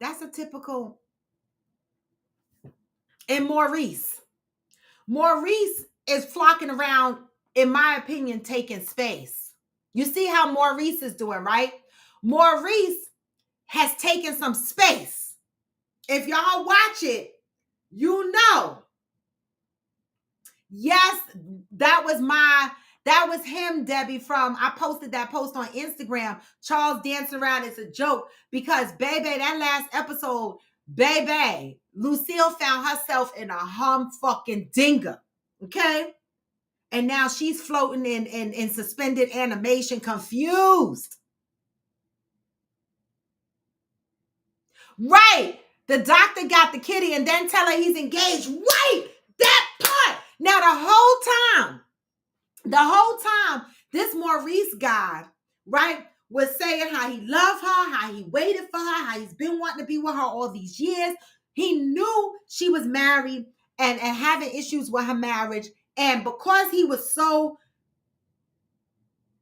That's a typical. And Maurice. Maurice is flocking around, in my opinion, taking space. You see how Maurice is doing, right? Maurice has taken some space. If y'all watch it, you know. Yes, that was him, Debbie, from, I posted that post on Instagram. Charles dancing around, it's a joke, because baby, that last episode, baby, Lucille found herself in a fucking dinger. Okay? And now she's floating in suspended animation, confused. Right. The doctor got the kitty and then tell her he's engaged. Right. That part. Now the whole time, this Maurice guy, right, was saying how he loved her, how he waited for her, how he's been wanting to be with her all these years. He knew she was married and having issues with her marriage. And because he was so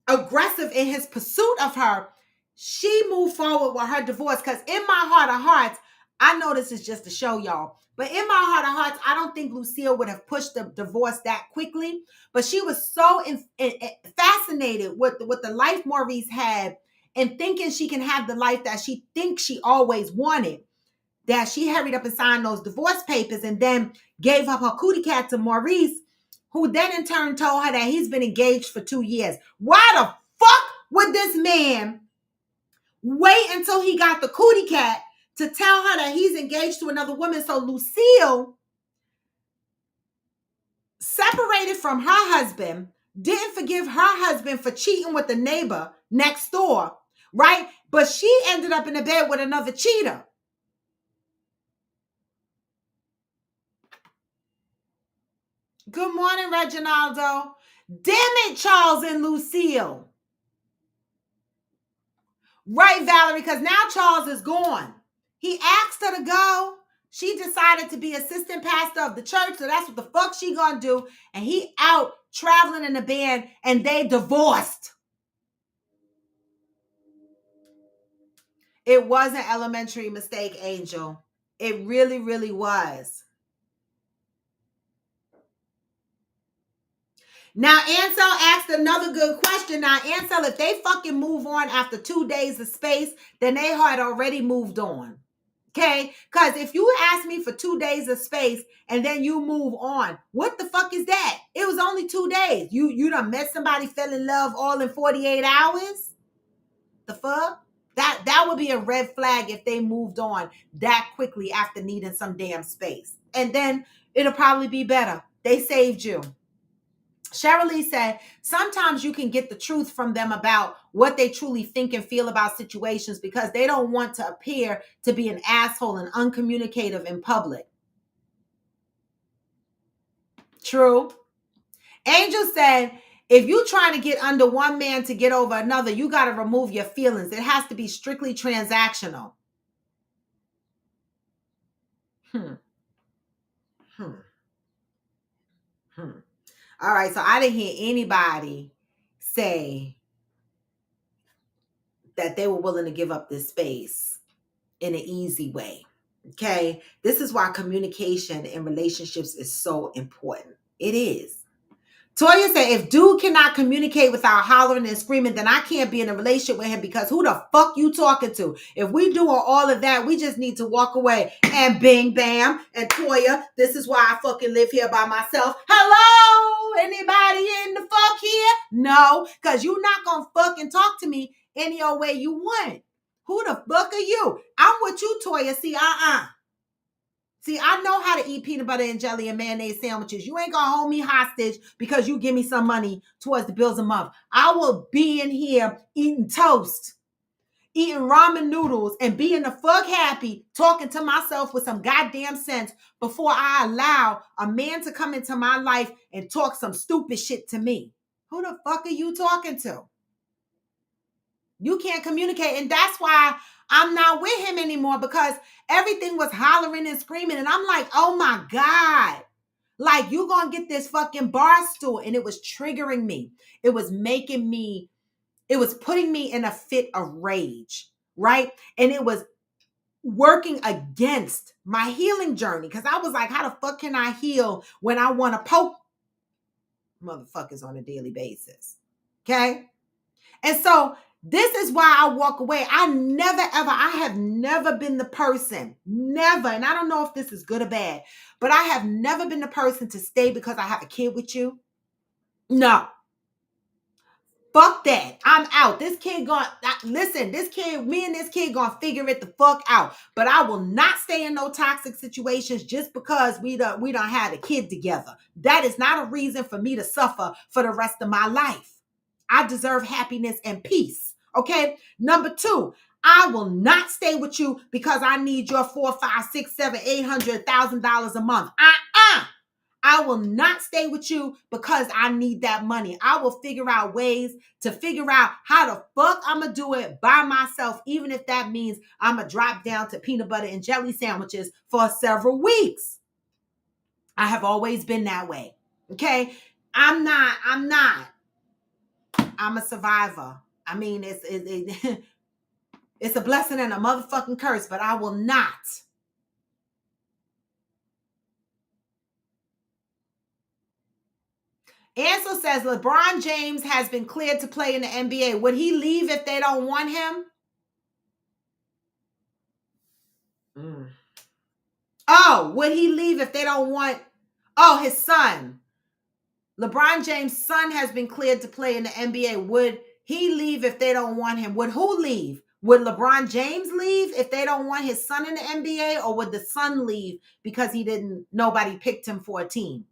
aggressive in his pursuit of her, she moved forward with her divorce. Because in my heart of hearts, I know this is just a show, y'all, but in my heart of hearts, I don't think Lucille would have pushed the divorce that quickly. But she was so fascinated with the life Maurice had, and thinking she can have the life that she thinks she always wanted, that she hurried up and signed those divorce papers and then gave up her cootie cat to Maurice, who then in turn told her that he's been engaged for 2 years. Why the fuck would this man wait until he got the cootie cat to tell her that he's engaged to another woman. So Lucille separated from her husband, didn't forgive her husband for cheating with the neighbor next door, right? But she ended up in the bed with another cheater. Good morning, Reginaldo. Damn it, Charles and Lucille. Right, Valerie, because now Charles is gone. He asked her to go. She decided to be assistant pastor of the church, so that's what the fuck she gonna do. And he out traveling in the band, and they divorced. It was an elementary mistake, Angel. It really, really was. Now, Ansel asked another good question. Now, Ansel, if they fucking move on after 2 days of space, then they had already moved on. Okay? Because if you ask me for 2 days of space and then you move on, what the fuck is that? It was only 2 days. You done met somebody, fell in love all in 48 hours? The fuck? That would be a red flag if they moved on that quickly after needing some damn space. And then it'll probably be better. They saved you. Cheryl Lee said, sometimes you can get the truth from them about what they truly think and feel about situations because they don't want to appear to be an asshole and uncommunicative in public. True. Angel said, if you're trying to get under one man to get over another, you got to remove your feelings. It has to be strictly transactional. All right, so I didn't hear anybody say that they were willing to give up this space in an easy way. Okay, this is why communication in relationships is so important. It is. Toya said, if dude cannot communicate without hollering and screaming, then I can't be in a relationship with him because who the fuck you talking to? If we doing all of that, we just need to walk away. And bing, bam. And Toya, this is why I fucking live here by myself. Hello? Anybody in the fuck here? No, because you're not going to fucking talk to me any old way you want. Who the fuck are you? I'm with you, Toya. See, See, I know how to eat peanut butter and jelly and mayonnaise sandwiches. You ain't gonna hold me hostage because you give me some money towards the bills a month. I will be in here eating toast, eating ramen noodles, and being the fuck happy, talking to myself with some goddamn sense before I allow a man to come into my life and talk some stupid shit to me. Who the fuck are you talking to? You can't communicate, and that's why I'm not with him anymore because everything was hollering and screaming. And I'm like, oh my God, like you gonna get this fucking bar stool. And it was triggering me. It was making me, it was putting me in a fit of rage, right? And it was working against my healing journey because I was like, how the fuck can I heal when I want to poke motherfuckers on a daily basis? Okay. And so this is why I walk away. I have never been the person, never, and I don't know if this is good or bad, but I have never been the person to stay because I have a kid with you. No. Fuck that. I'm out. This kid listen, me and this kid gonna figure it the fuck out. But I will not stay in no toxic situations just because we don't have a kid together. That is not a reason for me to suffer for the rest of my life. I deserve happiness and peace. Okay. Number 2, I will not stay with you because I need your $4, $5, $6, $7, $800,000 a month. I will not stay with you because I need that money. I will figure out ways to figure out how the fuck I'm going to do it by myself, even if that means I'm going to drop down to peanut butter and jelly sandwiches for several weeks. I have always been that way. Okay. I'm a survivor. I mean, it's a blessing and a motherfucking curse, but I will not. Ansel says LeBron James has been cleared to play in the NBA. Would he leave if they don't want him? Oh, would he leave if they don't want? Oh, his son. LeBron James' son has been cleared to play in the NBA. Would he leave if they don't want him? Would who leave? Would LeBron James leave if they don't want his son in the NBA, or would the son leave because nobody picked him for a team?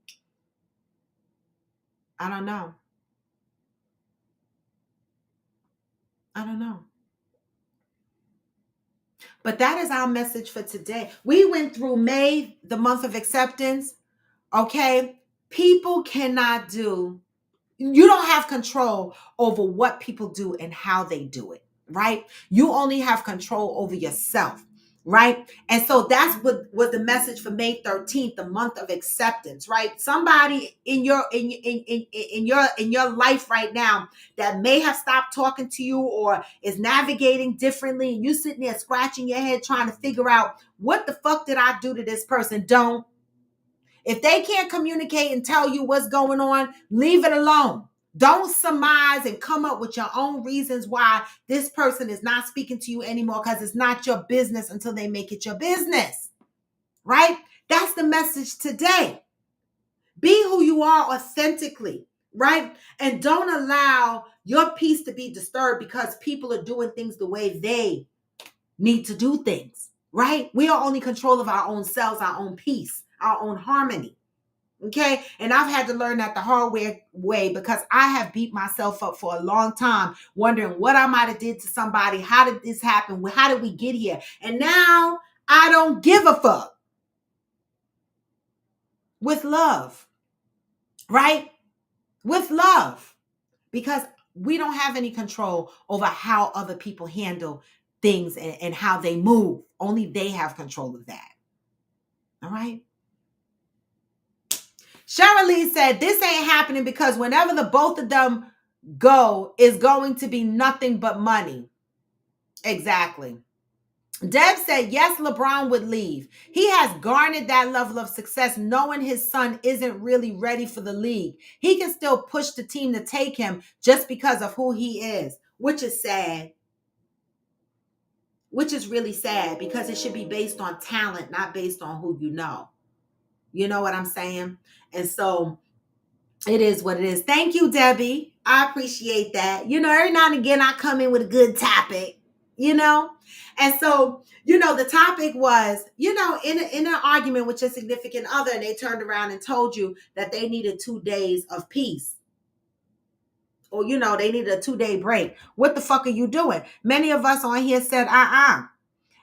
I don't know. I don't know. But that is our message for today. We went through May, the month of acceptance. Okay. People cannot do, you don't have control over what people do and how they do it, right? You only have control over yourself, right? And so that's what was the message for May 13th, the month of acceptance, right? Somebody in your life right now that may have stopped talking to you or is navigating differently, and you sitting there scratching your head trying to figure out, what the fuck did I do to this person? Don't. If they can't communicate and tell you what's going on, leave it alone. Don't surmise and come up with your own reasons why this person is not speaking to you anymore, because it's not your business until they make it your business, right? That's the message today. Be who you are authentically, right? And don't allow your peace to be disturbed because people are doing things the way they need to do things, right? We are only control of our own selves, our own peace, our own harmony. Okay. And I've had to learn that the hard way because I have beat myself up for a long time, wondering what I might have did to somebody. How did this happen? How did we get here? And now I don't give a fuck. With love, right? With love, because we don't have any control over how other people handle things and how they move. Only they have control of that. All right. Cheryl Lee said, this ain't happening because whenever the both of them go, is going to be nothing but money. Exactly. Deb said, yes, LeBron would leave. He has garnered that level of success knowing his son isn't really ready for the league. He can still push the team to take him just because of who he is, which is sad. Which is really sad because it should be based on talent, not based on who you know. You know what I'm saying? And so it is what it is. Thank you, Debbie. I appreciate that. You know, every now and again, I come in with a good topic, you know? And so, you know, the topic was, you know, in an argument with your significant other, and they turned around and told you that they needed 2 days of peace. Or, you know, they needed a 2-day break. What the fuck are you doing? Many of us on here said, And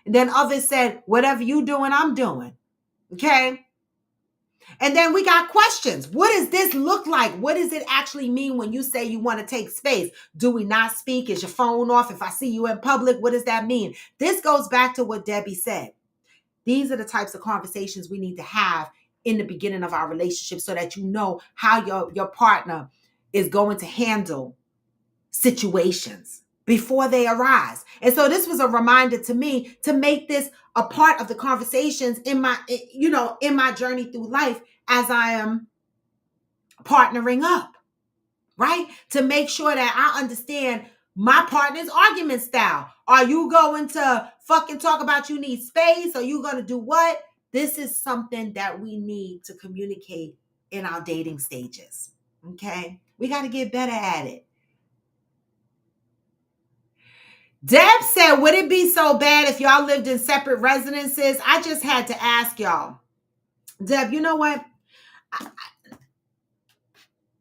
then others said, whatever you doing, I'm doing. Okay? And then we got questions. What does this look like? What does it actually mean when you say you want to take space? Do we not speak? Is your phone off? If I see you in public, what does that mean? This goes back to what Debbie said. These are the types of conversations we need to have in the beginning of our relationship so that you know how your partner is going to handle situations before they arise. And so this was a reminder to me to make this a part of the conversations in my journey through life as I am partnering up, right? To make sure that I understand my partner's argument style. Are you going to fucking talk about you need space? Are you going to do what? This is something that we need to communicate in our dating stages. Okay? We got to get better at it. Deb said, would it be so bad if y'all lived in separate residences? I just had to ask y'all. Deb, you know what?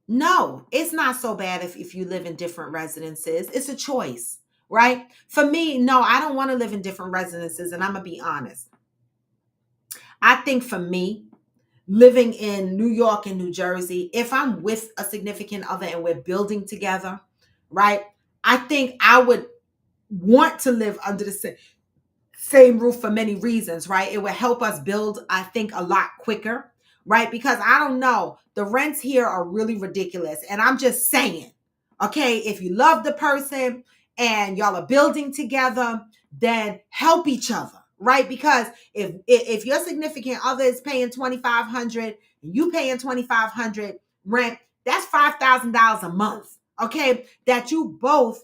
No, it's not so bad if you live in different residences. It's a choice, right? For me, no, I don't want to live in different residences, and I'm going to be honest. I think for me, living in New York and New Jersey, if I'm with a significant other and we're building together, right? I think I would want to live under the same roof for many reasons, right? It would help us build, I think, a lot quicker, right? Because I don't know, the rents here are really ridiculous. And I'm just saying, okay, if you love the person and y'all are building together, then help each other, right? Because if your significant other is paying $2,500 and you paying $2,500 rent, that's $5,000 a month, okay? That you both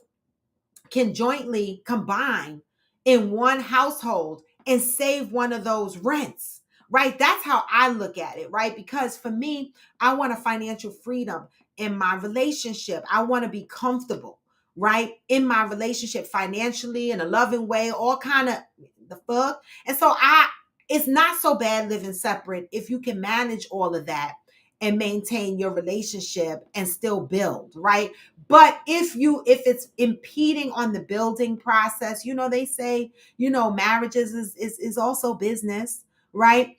can jointly combine in one household and save one of those rents, right? That's how I look at it, right? Because for me, I want a financial freedom in my relationship. I want to be comfortable, right? In my relationship financially, in a loving way, all kind of the fuck. And so it's not so bad living separate if you can manage all of that and maintain your relationship and still build, right? But if it's impeding on the building process, they say, marriages is also business, right?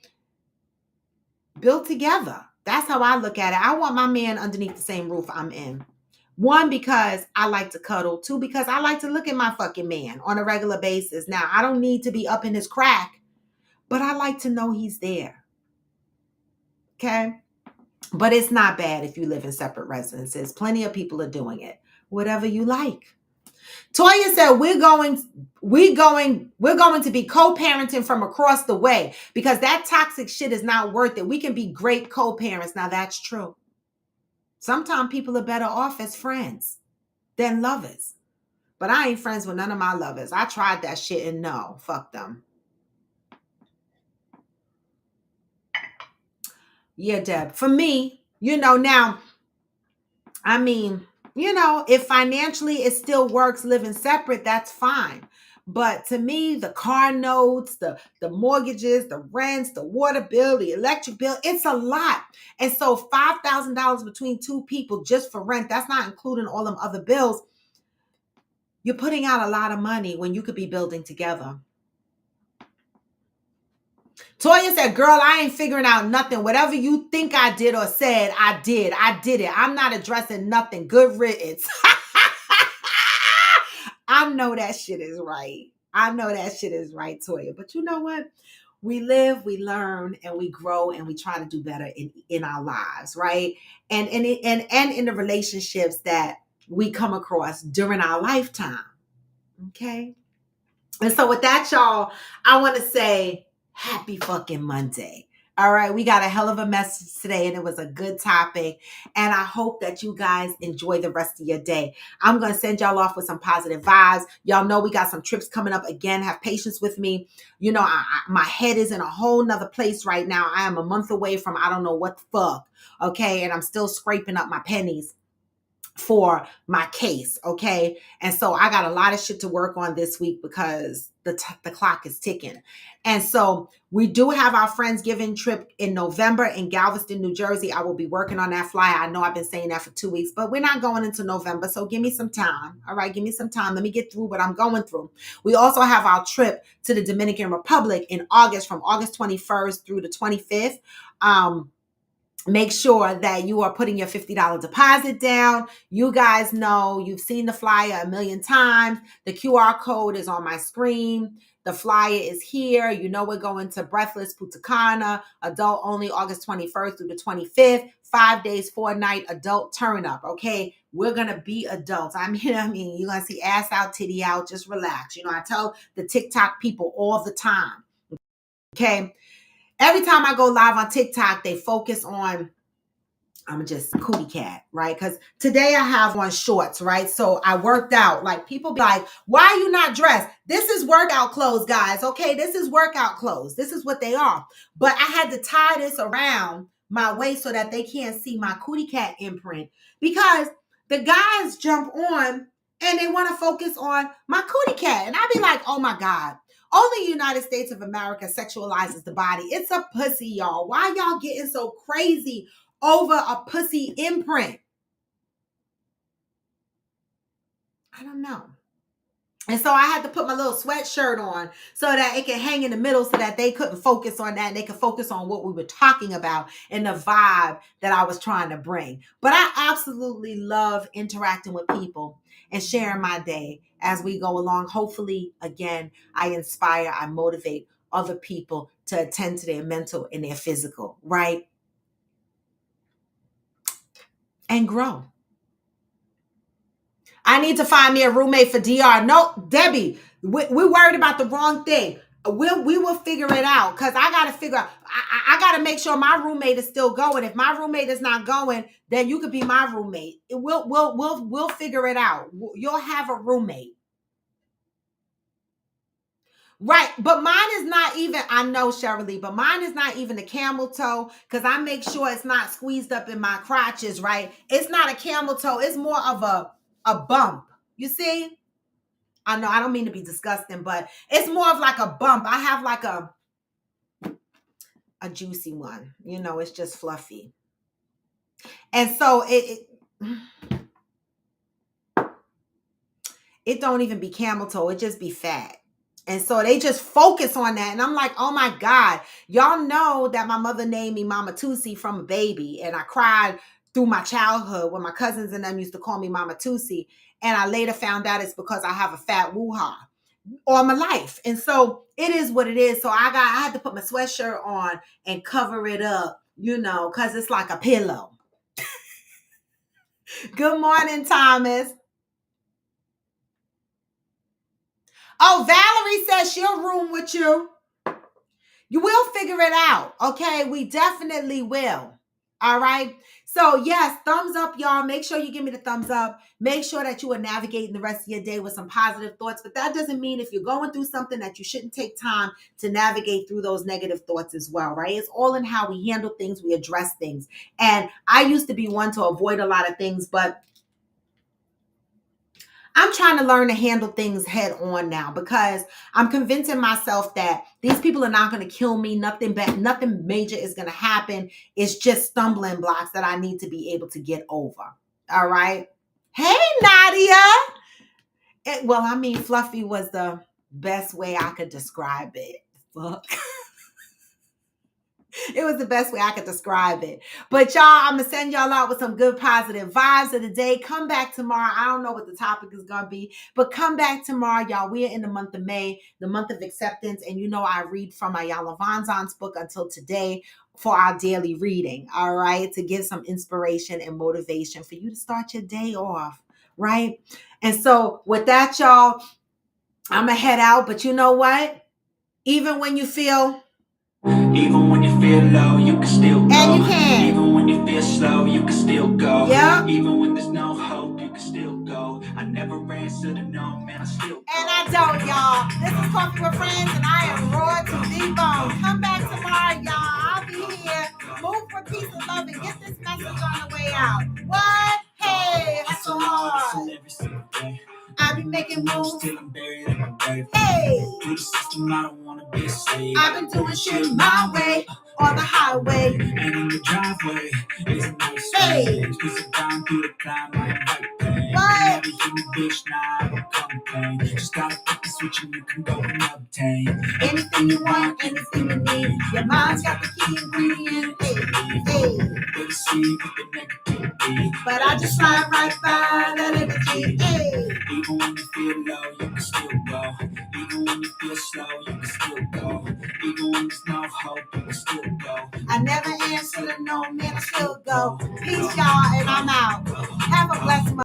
Build together. That's how I look at it. I want my man underneath the same roof I'm in. One, because I like to cuddle. Two, because I like to look at my fucking man on a regular basis. Now, I don't need to be up in his crack, but I like to know he's there. Okay? But it's not bad if you live in separate residences. Plenty of people are doing it. Whatever you like. Toya said we're going to be co-parenting from across the way because that toxic shit is not worth it. We can be great co-parents. Now that's true. Sometimes people are better off as friends than lovers. But I ain't friends with none of my lovers. I tried that shit and no, fuck them. Yeah, Deb. For me, now, I mean, if financially it still works living separate, that's fine. But to me, the car notes, the mortgages, the rents, the water bill, the electric bill, it's a lot. And so $5,000 between two people just for rent, that's not including all them other bills. You're putting out a lot of money when you could be building together. Toya said, girl, I ain't figuring out nothing. Whatever you think I did or said, I did. I did it. I'm not addressing nothing. Good riddance. I know that shit is right. I know that shit is right, Toya. But you know what? We live, we learn, and we grow, and we try to do better in our lives, right? And in the relationships that we come across during our lifetime. Okay? And so with that, y'all, I want to say happy fucking Monday. All right, we got a hell of a message today, and it was a good topic. And I hope that you guys enjoy the rest of your day. I'm going to send y'all off with some positive vibes. Y'all know we got some trips coming up again. Have patience with me. My head is in a whole nother place right now. I am a month away from I don't know what the fuck. Okay, and I'm still scraping up my pennies for my case, okay? And so I got a lot of shit to work on this week because the clock is ticking. And so we do have our Friendsgiving trip in November in Galveston, New Jersey. I will be working on that flyer. I know I've been saying that for 2 weeks, but we're not going into November, so give me some time. All right, give me some time. Let me get through what I'm going through. We also have our trip to the Dominican Republic in August, from August 21st through the 25th. Make sure that you are putting your $50 deposit down. You guys know, you've seen the flyer a million times. The QR code is on my screen. The flyer is here. We're going to Breathless Punta Cana, adult only, August 21st through the 25th, 5 days, 4 night adult turn up. Okay. We're going to be adults. You're going to see ass out, titty out. Just relax. I tell the TikTok people all the time. Okay. Every time I go live on TikTok, they focus on, I'm just cootie cat, right? Because today I have on shorts, right? So I worked out. Like, people be like, why are you not dressed? This is workout clothes, guys. Okay, this is workout clothes. This is what they are. But I had to tie this around my waist so that they can't see my cootie cat imprint, because the guys jump on and they want to focus on my cootie cat. And I be like, oh my God. Only the United States of America sexualizes the body. It's a pussy, y'all. Why y'all getting so crazy over a pussy imprint? I don't know. And so I had to put my little sweatshirt on so that it can hang in the middle so that they couldn't focus on that. And they could focus on what we were talking about and the vibe that I was trying to bring. But I absolutely love interacting with people and sharing my day as we go along. Hopefully, again, I inspire, I motivate other people to attend to their mental and their physical, right? And grow. I need to find me a roommate for DR. No, Debbie, we're worried about the wrong thing. We will figure it out, because I got to figure out. I got to make sure my roommate is still going. If my roommate is not going, then you could be my roommate. We'll figure it out. You'll have a roommate. Right. But mine is not even, I know, Shirley, but mine is not even a camel toe, because I make sure it's not squeezed up in my crotches, right? It's not a camel toe. It's more of a bump. You see? I know I don't mean to be disgusting, but it's more of like a bump. I have like a juicy one. You know, it's just fluffy. And so it don't even be camel toe. It just be fat. And so they just focus on that. And I'm like, oh my God, y'all know that my mother named me Mama Tusi from a baby. And I cried through my childhood when my cousins and them used to call me Mama Tusi. And I later found out it's because I have a fat woo-ha all my life. And so it is what it is. So I had to put my sweatshirt on and cover it up, you know, because it's like a pillow. Good morning, Thomas. Oh, Valerie says she'll room with you. You will figure it out, okay? We definitely will. All right? So, yes, thumbs up, y'all. Make sure you give me the thumbs up. Make sure that you are navigating the rest of your day with some positive thoughts. But that doesn't mean if you're going through something that you shouldn't take time to navigate through those negative thoughts as well, right? It's all in how we handle things, we address things. And I used to be one to avoid a lot of things, but I'm trying to learn to handle things head on now because I'm convincing myself that these people are not going to kill me. Nothing major is going to happen. It's just stumbling blocks that I need to be able to get over. All right. Hey, Nadia. Well, I mean, fluffy was the best way I could describe it. Fuck. It was the best way I could describe it. But y'all, I'm going to send y'all out with some good positive vibes of the day. Come back tomorrow. I don't know what the topic is going to be, but come back tomorrow, y'all. We are in the month of May, the month of acceptance. And you know I read from Ayala Vanzan's book Until Today for our daily reading, all right? To give some inspiration and motivation for you to start your day off, right? And so with that, y'all, I'm going to head out. But you know what? Even when you feel low, you can still go. And you can. Even when you feel slow, you can still go. Yeah. Even when there's no hope, you can still go. I never answer to no, man, I still go. And I don't, y'all. This is Coffee with Friends, and I am raw to the bone. Come back tomorrow, y'all. I'll be here. Move for peace and love and get this message on the way out. What? Hey, hustle hard. I be making moves till I'm buried in my grave. Hey, through the system, I don't wanna be a slave. I've been doing shit my way on the highway, and in the driveway is a nice place. Cause I'm down through the climb, I invite pain. What? Never hear me, bitch, nah, I don't complain. Just gotta flip the switch and you can go and obtain anything you want, anything you need. Your mind's got the key ingredient. Hey, hey. See with the negativity, but I just slide right by that energy. Hey. Even when